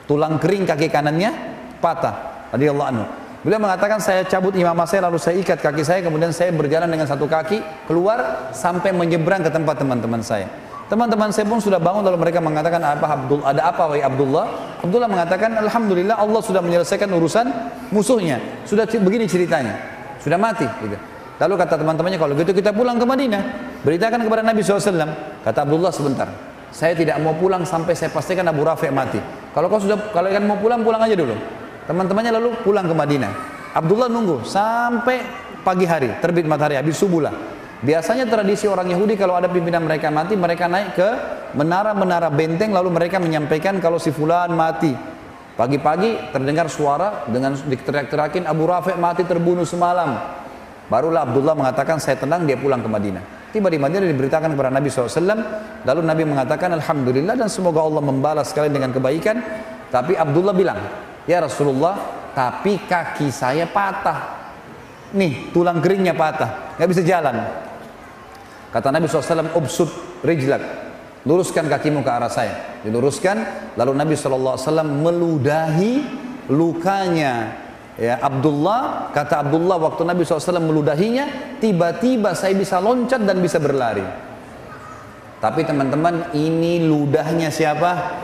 S1: Tulang kering kaki kanannya patah. Radhiyallahu anhu. Beliau mengatakan saya cabut imamah saya, lalu saya ikat kaki saya, kemudian saya berjalan dengan satu kaki keluar sampai menyeberang ke tempat teman-teman saya. Teman-teman saya pun sudah bangun, lalu mereka mengatakan, ada apa wahai Abdullah? Abdullah mengatakan, alhamdulillah Allah sudah menyelesaikan urusan musuhnya. Sudah begini ceritanya, sudah mati. Gitu. Lalu kata teman-temannya, kalau gitu kita pulang ke Madinah, beritakan kepada Nabi SAW. Kata Abdullah, sebentar, saya tidak mau pulang sampai saya pastikan Abu Rafi mati. Kalau kalian mau pulang, pulang aja dulu. Teman-temannya lalu pulang ke Madinah. Abdullah nunggu sampai pagi hari, terbit matahari, habis subuh lah. Biasanya tradisi orang Yahudi kalau ada pimpinan mereka mati, mereka naik ke menara-menara benteng, lalu mereka menyampaikan kalau si fulan mati. Pagi-pagi terdengar suara dengan diteriak-teriakin, Abu Rafi mati terbunuh semalam. Barulah Abdullah mengatakan saya tenang, dia pulang ke Madinah. Tiba di Madinah diberitakan kepada Nabi SAW, lalu Nabi mengatakan alhamdulillah dan semoga Allah membalas kalian dengan kebaikan. Tapi Abdullah bilang, ya Rasulullah, tapi kaki saya patah. Nih tulang keringnya patah, nggak bisa jalan. Kata Nabi SAW, ubsud rijlak, luruskan kakimu ke arah saya. Diluruskan, lalu Nabi SAW meludahi lukanya ya Abdullah. Kata Abdullah, waktu Nabi SAW meludahinya, tiba-tiba saya bisa loncat dan bisa berlari. Tapi teman-teman, ini ludahnya siapa?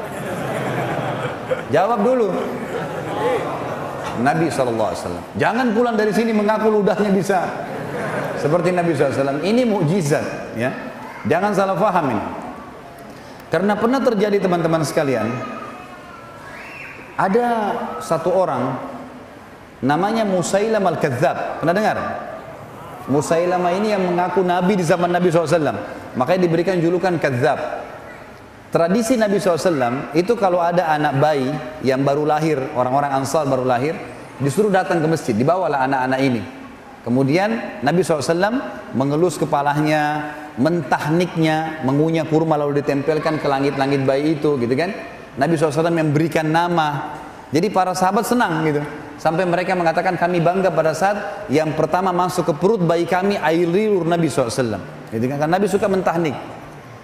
S1: Jawab dulu. Nabi SAW. Jangan pulang dari sini mengaku ludahnya bisa seperti Nabi SAW. Ini mukjizat, ya. Jangan salah faham ini. Karena pernah terjadi teman-teman sekalian, ada satu orang namanya Musailamah al-Kadzab. Pernah dengar? Musailamah ini yang mengaku Nabi di zaman Nabi SAW. Makanya diberikan julukan Kadzab. Tradisi Nabi SAW itu kalau ada anak bayi yang baru lahir, orang-orang Ansar baru lahir, disuruh datang ke masjid, dibawalah anak-anak ini. Kemudian Nabi SAW mengelus kepalanya, mentahniknya, mengunyah kurma lalu ditempelkan ke langit-langit bayi itu, gitu kan? Nabi SAW memberikan nama. Jadi para sahabat senang gitu. Sampai mereka mengatakan kami bangga pada saat yang pertama masuk ke perut bayi kami air liur Nabi SAW. Gitu kan? Karena Nabi suka mentahnik.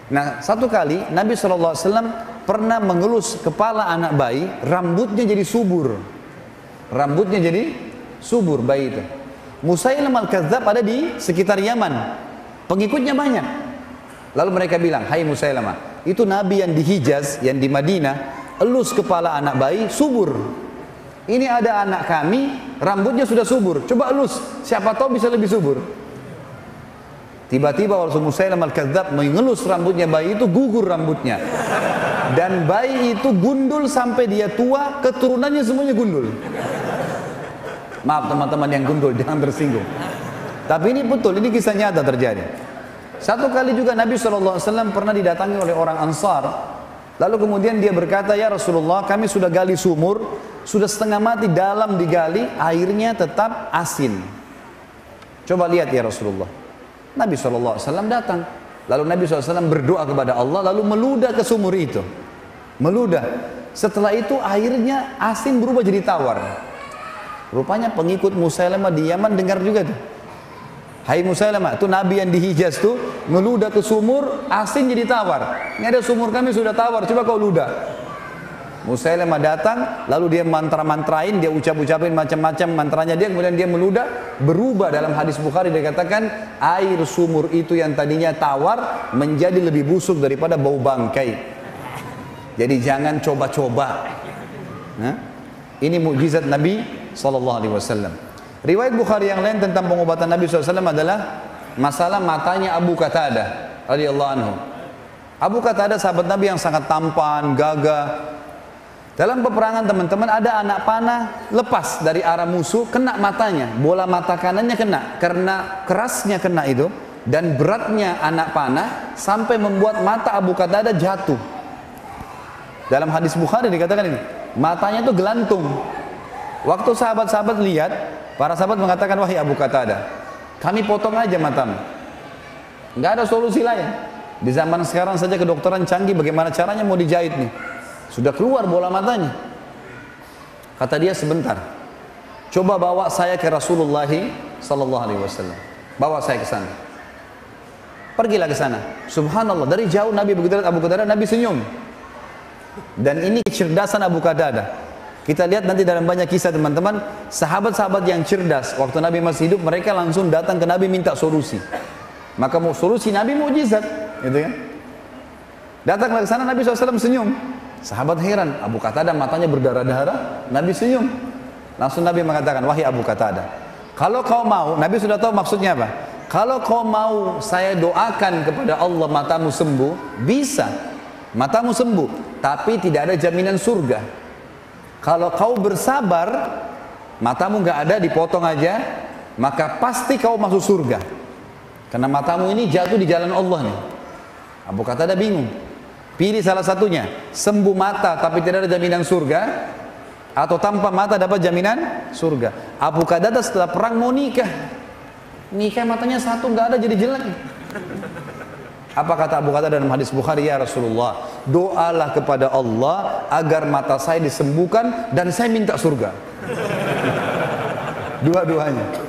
S1: Nah, satu kali Nabi SAW pernah mengelus kepala anak bayi, rambutnya jadi subur. Rambutnya jadi subur bayi itu. Musailamah al-Kadzab ada di sekitar Yaman. Pengikutnya banyak. Lalu mereka bilang, hai Musailamah, itu Nabi yang di Hijaz, yang di Madinah, elus kepala anak bayi, subur. Ini ada anak kami, rambutnya sudah subur. Coba elus, siapa tahu bisa lebih subur. Tiba-tiba waktu Musailamah al-Kadzab mengelus rambutnya bayi itu, gugur rambutnya. Dan bayi itu gundul sampai dia tua, keturunannya semuanya gundul. Maaf teman-teman yang gundul, jangan tersinggung. Tapi ini betul, ini kisah nyata terjadi. Satu kali juga Nabi SAW pernah didatangi oleh orang Ansar. Lalu kemudian dia berkata, ya Rasulullah, kami sudah gali sumur, sudah setengah mati, dalam digali, airnya tetap asin. Coba lihat ya Rasulullah. Nabi SAW datang. Lalu Nabi SAW berdoa kepada Allah, lalu meludah ke sumur itu. Meludah. Setelah itu airnya asin berubah jadi tawar. Rupanya pengikut Musailamah di Yaman dengar juga tuh. Hai Musailamah, itu Nabi yang di Hijaz tuh ngeludah ke sumur, asin jadi tawar. Ini ada sumur kami sudah tawar, coba kau ludah. Musailamah datang, lalu dia mantra-mantrain, dia ucap-ucapin macam-macam mantranya dia, kemudian dia meludah, berubah. Dalam hadis Bukhari dikatakan air sumur itu yang tadinya tawar menjadi lebih busuk daripada bau bangkai. Jadi jangan coba-coba. Nah, ini mukjizat Nabi SAW. Riwayat Bukhari yang lain tentang pengobatan Nabi SAW adalah masalah matanya Abu Qatadah radhiyallahu anhu. Abu Qatadah sahabat Nabi yang sangat tampan, gagah. Dalam peperangan teman-teman ada anak panah lepas dari arah musuh, kena matanya, bola mata kanannya kena, karena kerasnya kena itu dan beratnya anak panah sampai membuat mata Abu Qatadah jatuh. Dalam hadis Bukhari dikatakan ini, matanya itu gelantung. Waktu sahabat-sahabat lihat, para sahabat mengatakan, wahai Abu Qatadah, kami potong aja matamu. Nggak ada solusi lain. Di zaman sekarang saja kedokteran canggih, bagaimana caranya mau dijahit nih? Sudah keluar bola matanya. Kata dia, sebentar, coba bawa saya ke Rasulullah sallallahu alaihi wasallam. Bawa saya ke sana. Pergilah ke sana. Subhanallah, dari jauh Nabi begitu lihat Abu Qatadah, Nabi senyum. Dan ini kecerdasan Abu Qatadah. Kita lihat nanti dalam banyak kisah teman-teman, sahabat-sahabat yang cerdas waktu Nabi masih hidup, mereka langsung datang ke Nabi minta solusi. Maka mau solusi Nabi mukjizat, gitu kan? Datanglah ke sana, Nabi SAW senyum. Sahabat heran, Abu Qatadah matanya berdarah-darah, Nabi senyum. Langsung Nabi mengatakan, wahai Abu Qatadah, kalau kau mau, Nabi sudah tahu maksudnya apa. Kalau kau mau saya doakan kepada Allah matamu sembuh, bisa, matamu sembuh, tapi tidak ada jaminan surga. Kalau kau bersabar, matamu nggak ada, dipotong aja, maka pasti kau masuk surga. Karena matamu ini jatuh di jalan Allah nih. Abu Qatadah bingung. Pilih salah satunya, sembuh mata tapi tidak ada jaminan surga, atau tanpa mata dapat jaminan surga. Abu Qatadah setelah perang mau nikah, matanya satu nggak ada, jadi jelek. Apa kata Abu Qatadah dalam hadis Bukhari? Ya Rasulullah, doalah kepada Allah agar mata saya disembuhkan dan saya minta surga. Dua-duanya.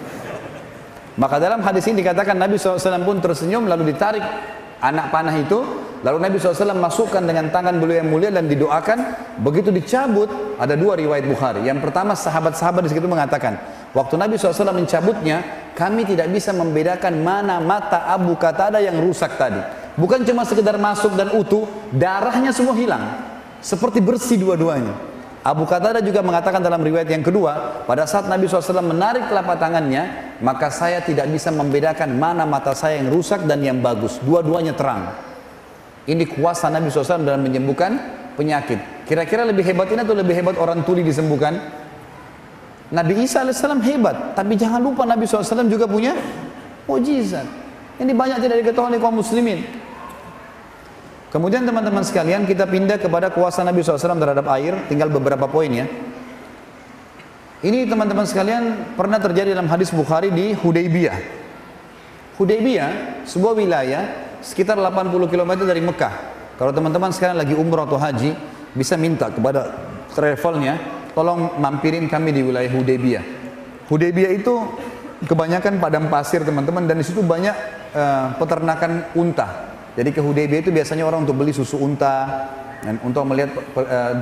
S1: Maka dalam hadis ini dikatakan Nabi SAW pun tersenyum lalu ditarik anak panah itu, lalu Nabi SAW masukkan dengan tangan beliau yang mulia dan didoakan. Begitu dicabut, ada dua riwayat Bukhari. Yang pertama, sahabat-sahabat di situ mengatakan, waktu Nabi SAW mencabutnya, kami tidak bisa membedakan mana mata Abu Qatadah yang rusak tadi. Bukan cuma sekedar masuk dan utuh, darahnya semua hilang, seperti bersih dua-duanya. Abu Qatadah juga mengatakan dalam riwayat yang kedua, pada saat Nabi SAW menarik telapak tangannya, maka saya tidak bisa membedakan mana mata saya yang rusak dan yang bagus. Dua-duanya terang. Ini kuasa Nabi SAW dalam menyembuhkan penyakit. Kira-kira lebih hebat ini atau lebih hebat orang tuli disembuhkan? Nabi Isa AS hebat, tapi jangan lupa Nabi SAW juga punya mukjizat. Ini banyak tidak diketahui oleh kaum muslimin. Kemudian teman-teman sekalian, kita pindah kepada kuasa Nabi SAW terhadap air. Tinggal beberapa poin ya. Ini teman-teman sekalian pernah terjadi dalam hadis Bukhari di Hudaybiyah. Hudaybiyah sebuah wilayah sekitar 80 km dari Mekah. Kalau teman-teman sekarang lagi umrah atau haji, bisa minta kepada travelnya, tolong mampirin kami di wilayah Hudaybiyah. Hudaybiyah itu kebanyakan padang pasir teman-teman, dan di situ banyak peternakan unta. Jadi ke Hudaybiyah itu biasanya orang untuk beli susu unta dan untuk melihat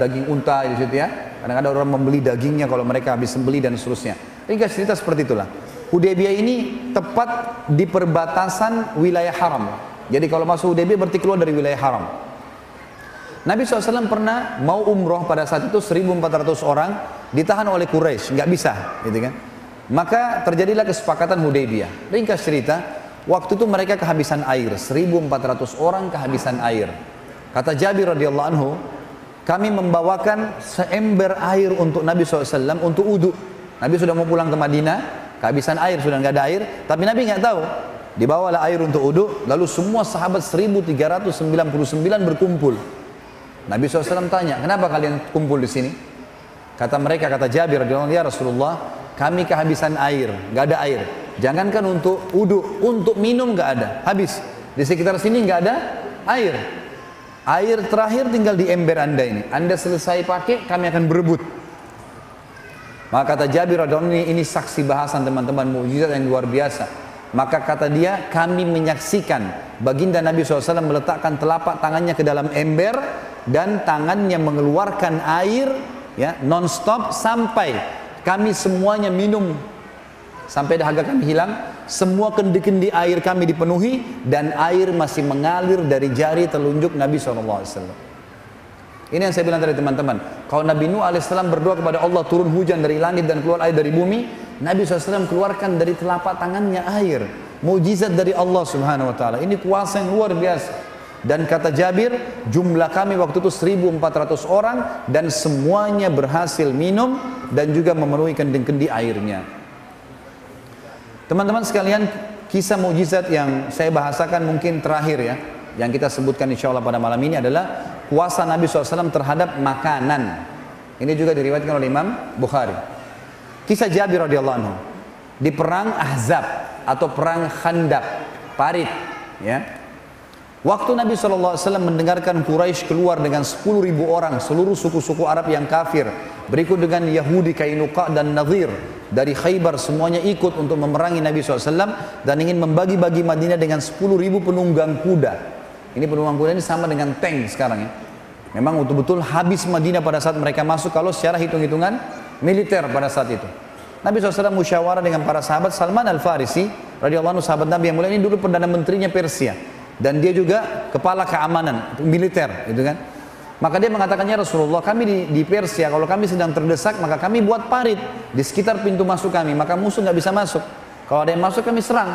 S1: daging unta di situ ya. Kadang-kadang orang membeli dagingnya kalau mereka habis sembelih dan seterusnya. Ringkas cerita seperti itulah. Hudaybiyah ini tepat di perbatasan wilayah haram. Jadi kalau masuk Hudaybiyah berarti keluar dari wilayah haram. Nabi SAW pernah mau umroh pada saat itu 1.400 orang ditahan oleh Quraisy, nggak bisa, gitu kan? Maka terjadilah kesepakatan Hudaybiyah. Ringkas cerita. Waktu itu mereka kehabisan air, 1.400 orang kehabisan air. Kata Jabir radhiyallahu anhu, kami membawakan seember air untuk Nabi SAW untuk wudu. Nabi sudah mau pulang ke Madinah, kehabisan air, sudah nggak ada air, tapi Nabi nggak tahu. Dibawalah air untuk wudu, lalu semua sahabat 1.399 berkumpul. Nabi SAW tanya, kenapa kalian kumpul di sini? Kata mereka, kata Jabir radhiyallahu anhu, ya Rasulullah, kami kehabisan air, nggak ada air. Jangankan untuk wudu, untuk minum nggak ada, habis. Di sekitar sini nggak ada air. Air terakhir tinggal di ember anda ini. Anda selesai pakai, kami akan berebut. Maka kata Jabir radhiyallahu anhu, ini saksi bahasan teman-teman, mukjizat yang luar biasa. Maka kata dia, kami menyaksikan baginda Nabi SAW meletakkan telapak tangannya ke dalam ember dan tangannya mengeluarkan air, ya, non-stop sampai kami semuanya minum. Sampai dahaga kami hilang, semua kendi-kendi air kami dipenuhi, dan air masih mengalir dari jari telunjuk Nabi SAW. Ini yang saya bilang tadi teman-teman. Kalau Nabi Nuh AS berdoa kepada Allah turun hujan dari langit dan keluar air dari bumi, Nabi SAW keluarkan dari telapak tangannya air. Mukjizat dari Allah Subhanahu Wa Taala. Ini kuasa yang luar biasa. Dan kata Jabir, jumlah kami waktu itu 1.400 orang dan semuanya berhasil minum dan juga memenuhi kendi-kendi airnya. Teman-teman sekalian, kisah mukjizat yang saya bahasakan mungkin terakhir ya, yang kita sebutkan insya Allah pada malam ini adalah kuasa Nabi SAW terhadap makanan. Ini juga diriwayatkan oleh Imam Bukhari. Kisah Jabir radhiyallahu anhu di perang Ahzab atau perang Khandaq, parit ya. Waktu Nabi SAW mendengarkan Quraisy keluar dengan 10.000 orang, seluruh suku-suku Arab yang kafir, berikut dengan Yahudi, Kainuqa dan Nadhir dari Khaybar, semuanya ikut untuk memerangi Nabi SAW dan ingin membagi-bagi Madinah dengan 10.000 penunggang kuda. Ini penunggang kuda ini sama dengan tank sekarang ya. Memang betul-betul habis Madinah pada saat mereka masuk kalau secara hitung-hitungan militer pada saat itu. Nabi SAW musyawarah dengan para sahabat. Salman Al-Farisi radhiyallahu anhu, sahabat Nabi yang mulia ini dulu perdana menterinya Persia. Dan dia juga kepala keamanan militer, gitu kan? Maka dia mengatakannya, Rasulullah, kami di Persia, kalau kami sedang terdesak, maka kami buat parit di sekitar pintu masuk kami, maka musuh nggak bisa masuk. Kalau ada yang masuk, kami serang.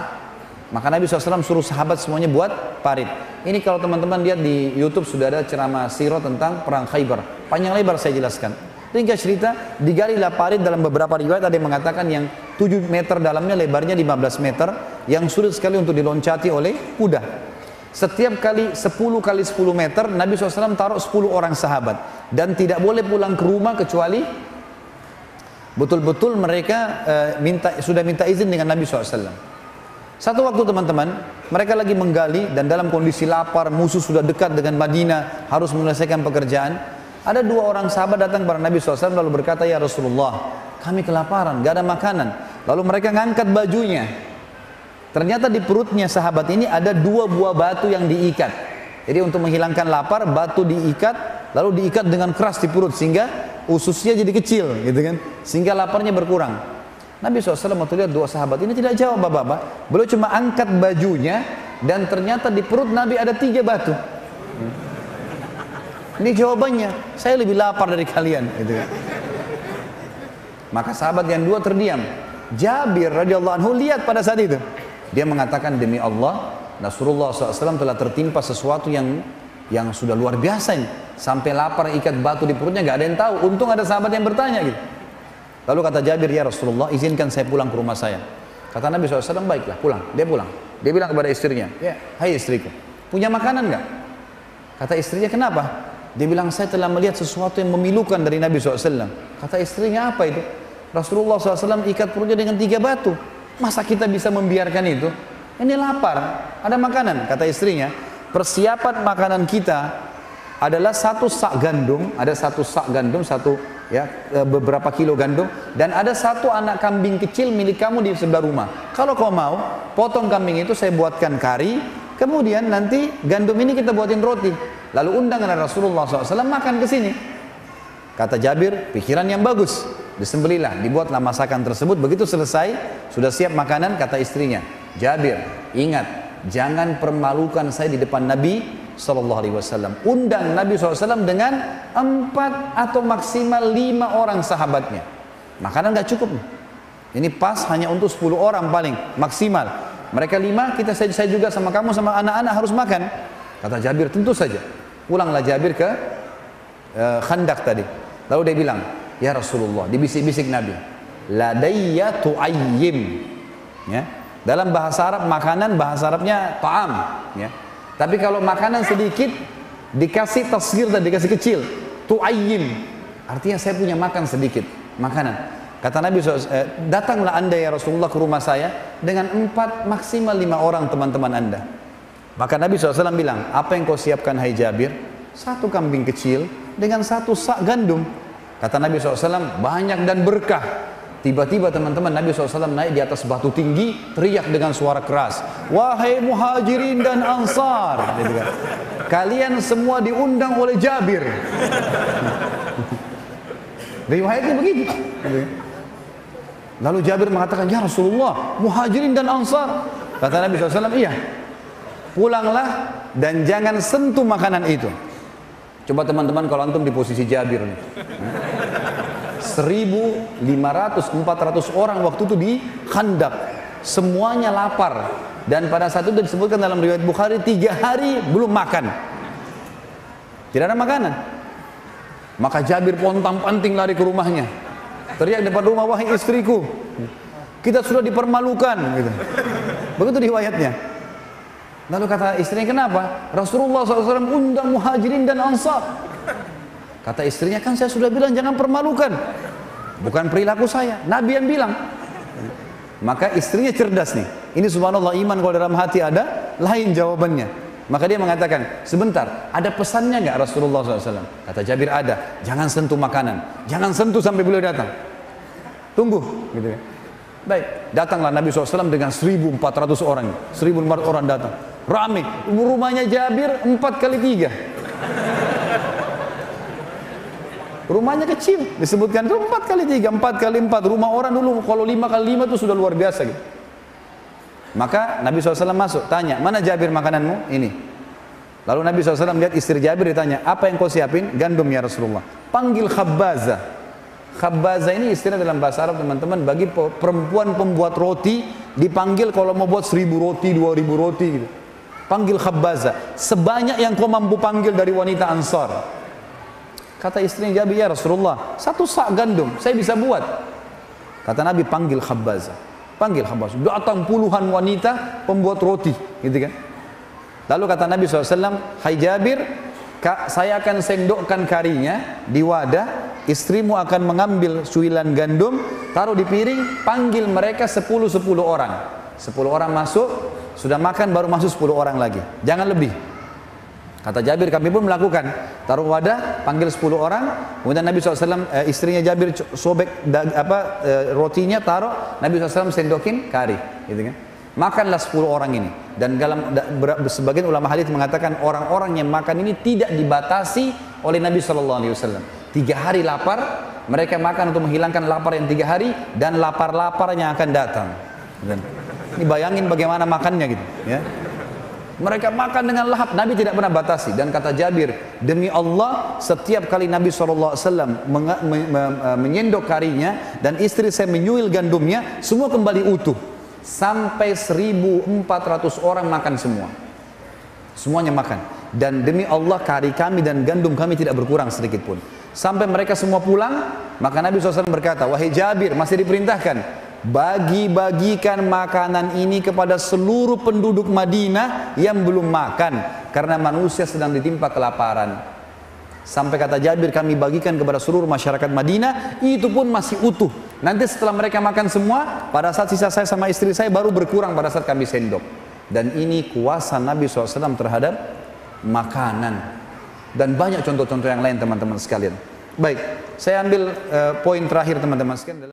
S1: Maka Nabi SAW suruh sahabat semuanya buat parit. Ini kalau teman-teman lihat di YouTube sudah ada ceramah sirah tentang perang Khaybar. Panjang lebar saya jelaskan. Ringkas cerita, digalilah parit dalam beberapa riwayat ada yang mengatakan yang 7 meter dalamnya, lebarnya 15 meter, yang sulit sekali untuk diloncati oleh kuda. Setiap kali 10 kali 10 meter Nabi SAW taruh 10 orang sahabat dan tidak boleh pulang ke rumah kecuali betul-betul mereka sudah minta izin dengan Nabi SAW. Satu waktu teman-teman mereka lagi menggali dan dalam kondisi lapar, musuh sudah dekat dengan Madinah, harus menyelesaikan pekerjaan. Ada 2 orang sahabat datang kepada Nabi SAW lalu berkata, ya Rasulullah, kami kelaparan, gak ada makanan. Lalu mereka ngangkat bajunya. Ternyata di perutnya sahabat ini ada 2 buah batu yang diikat. Jadi untuk menghilangkan lapar, batu diikat, lalu diikat dengan keras di perut sehingga ususnya jadi kecil, gitu kan? Sehingga laparnya berkurang. Nabi SAW waktu lihat 2 sahabat ini tidak jawab apa-apa. Beliau cuma angkat bajunya dan ternyata di perut Nabi ada 3 batu. Ini jawabannya, saya lebih lapar dari kalian, gitu kan? Maka sahabat yang 2 terdiam. Jabir radhiyallahu anhu lihat pada saat itu. Dia mengatakan, demi Allah, Rasulullah SAW telah tertimpa sesuatu yang sudah luar biasa ini. Sampai lapar ikat batu di perutnya, gak ada yang tahu. Untung ada sahabat yang bertanya gitu. Lalu kata Jabir, ya Rasulullah, izinkan saya pulang ke rumah saya. Kata Nabi SAW, baiklah pulang. Dia pulang. Dia bilang kepada istrinya, ya, hai istriku, punya makanan gak? Kata istrinya, kenapa? Dia bilang, saya telah melihat sesuatu yang memilukan dari Nabi SAW. Kata istrinya, apa itu? Rasulullah SAW ikat perutnya dengan 3 batu. Masa kita bisa membiarkan itu? Ini lapar, ada makanan. Kata istrinya, persiapan makanan kita adalah 1 sak gandum, ada 1 sak gandum, beberapa kilo gandum, dan ada 1 anak kambing kecil milik kamu di sebelah rumah. Kalau kau mau, potong kambing itu saya buatkan kari, kemudian nanti gandum ini kita buatin roti. Lalu undang Rasulullah SAW makan ke sini. Kata Jabir, pikiran yang bagus. Disembelilah, dibuatlah masakan tersebut. Begitu selesai, sudah siap makanan, kata istrinya, Jabir, ingat, jangan permalukan saya di depan Nabi SAW. Undang Nabi SAW dengan 4 atau maksimal 5 orang sahabatnya. Makanan gak cukup. Ini pas hanya untuk 10 orang paling maksimal. Mereka 5, saya juga sama kamu sama anak-anak harus makan. Kata Jabir, tentu saja. Pulanglah Jabir ke Khandaq tadi. Lalu dia bilang, ya Rasulullah, dibisik-bisik Nabi, ladayya tu'ayyim, ya. Dalam bahasa Arab makanan, bahasa Arabnya ta'am, ya. Tapi kalau makanan sedikit dikasih tasghir dan dikasih kecil, tu'ayyim, artinya saya punya makan sedikit makanan. Kata Nabi SAW, datanglah anda ya Rasulullah ke rumah saya dengan 4 maksimal 5 orang teman-teman anda. Maka Nabi SAW bilang, apa yang kau siapkan hai Jabir? 1 kambing kecil dengan 1 sak gandum. Kata Nabi SAW, banyak dan berkah. Tiba-tiba teman-teman, Nabi SAW naik di atas batu tinggi, teriak dengan suara keras, wahai muhajirin dan ansar, gitu kan, kalian semua diundang oleh Jabir. Riwayatnya begitu. Lalu Jabir mengatakan, ya Rasulullah, muhajirin dan ansar. Kata Nabi SAW, iya, pulanglah dan jangan sentuh makanan itu. Coba teman-teman kalau antum di posisi Jabir nih, 1.500, 400 orang waktu itu di Khandaq, semuanya lapar, Dan pada saat itu disebutkan dalam riwayat Bukhari 3 hari belum makan. Tidak ada makanan. Maka Jabir pontang-panting lari ke rumahnya. Teriak depan rumah, wahai istriku, kita sudah dipermalukan. Gitu. Begitu riwayatnya. Lalu kata istrinya, kenapa? Rasulullah SAW undang muhajirin dan ansar. Kata istrinya, kan saya sudah bilang jangan permalukan. Bukan perilaku saya, Nabi yang bilang. Maka istrinya cerdas nih. Ini subhanallah, iman kalau dalam hati ada, lain jawabannya. Maka dia mengatakan, sebentar, ada pesannya nggak Rasulullah SAW? Kata Jabir, ada. Jangan sentuh makanan, jangan sentuh sampai beliau datang. Tunggu, gitu ya. Baik, datanglah Nabi SAW dengan 1.400 orang. 1.400 orang datang. Rame, rumahnya Jabir 4x3. Rumahnya kecil, disebutkan itu 4x3, 4x4. Rumah orang dulu kalau 5x5 itu sudah luar biasa gitu. Maka Nabi SAW masuk, tanya, mana Jabir makananmu? Ini. Lalu Nabi SAW lihat istri Jabir, ditanya, apa yang kau siapin? Gandum ya Rasulullah. Panggil Khabbaza. Khabbaza ini istilah dalam bahasa Arab teman-teman, bagi perempuan pembuat roti, dipanggil kalau mau buat 1.000 roti, 2.000 roti gitu. Panggil Khabbaza, sebanyak yang kau mampu panggil dari wanita Ansar. Kata istrinya Jabir, ya Rasulullah, 1 sak gandum, saya bisa buat. Kata Nabi, panggil Khabbaza. Panggil Khabbaza. Datang puluhan wanita pembuat roti, gitu kan. Lalu kata Nabi SAW, hai Jabir, saya akan sendokkan karinya di wadah, istrimu akan mengambil suilan gandum, taruh di piring, panggil mereka 10-10 orang. 10 orang masuk, sudah makan baru masuk 10 orang lagi. Jangan lebih. Kata Jabir, kami pun melakukan. Taruh wadah, panggil 10 orang. Kemudian Nabi SAW, istrinya Jabir sobek rotinya, taruh. Nabi SAW sendokin kari, gitu kan. Makanlah 10 orang ini. Dan dalam sebagian ulama hadis mengatakan orang-orang yang makan ini tidak dibatasi oleh Nabi SAW. 3 hari lapar, mereka makan untuk menghilangkan lapar yang 3 hari dan lapar-lapar yang akan datang. Dan ini bayangin bagaimana makannya gitu, ya. Mereka makan dengan lahap, Nabi tidak pernah batasi. Dan kata Jabir, demi Allah, setiap kali Nabi SAW menyendok karinya dan istri saya menyuil gandumnya, semua kembali utuh. Sampai 1.400 orang makan semua. Semuanya makan. Dan demi Allah, kari kami dan gandum kami tidak berkurang sedikit pun. Sampai mereka semua pulang, maka Nabi SAW berkata, wahai Jabir, masih diperintahkan, bagi-bagikan makanan ini kepada seluruh penduduk Madinah yang belum makan, karena manusia sedang ditimpa kelaparan. Sampai kata Jabir, kami bagikan kepada seluruh masyarakat Madinah, itu pun masih utuh. Nanti setelah mereka makan semua, pada saat sisa saya sama istri saya baru berkurang pada saat kami sendok. Dan ini kuasa Nabi SAW terhadap makanan. Dan banyak contoh-contoh yang lain teman-teman sekalian. Baik, saya ambil poin terakhir teman-teman sekalian.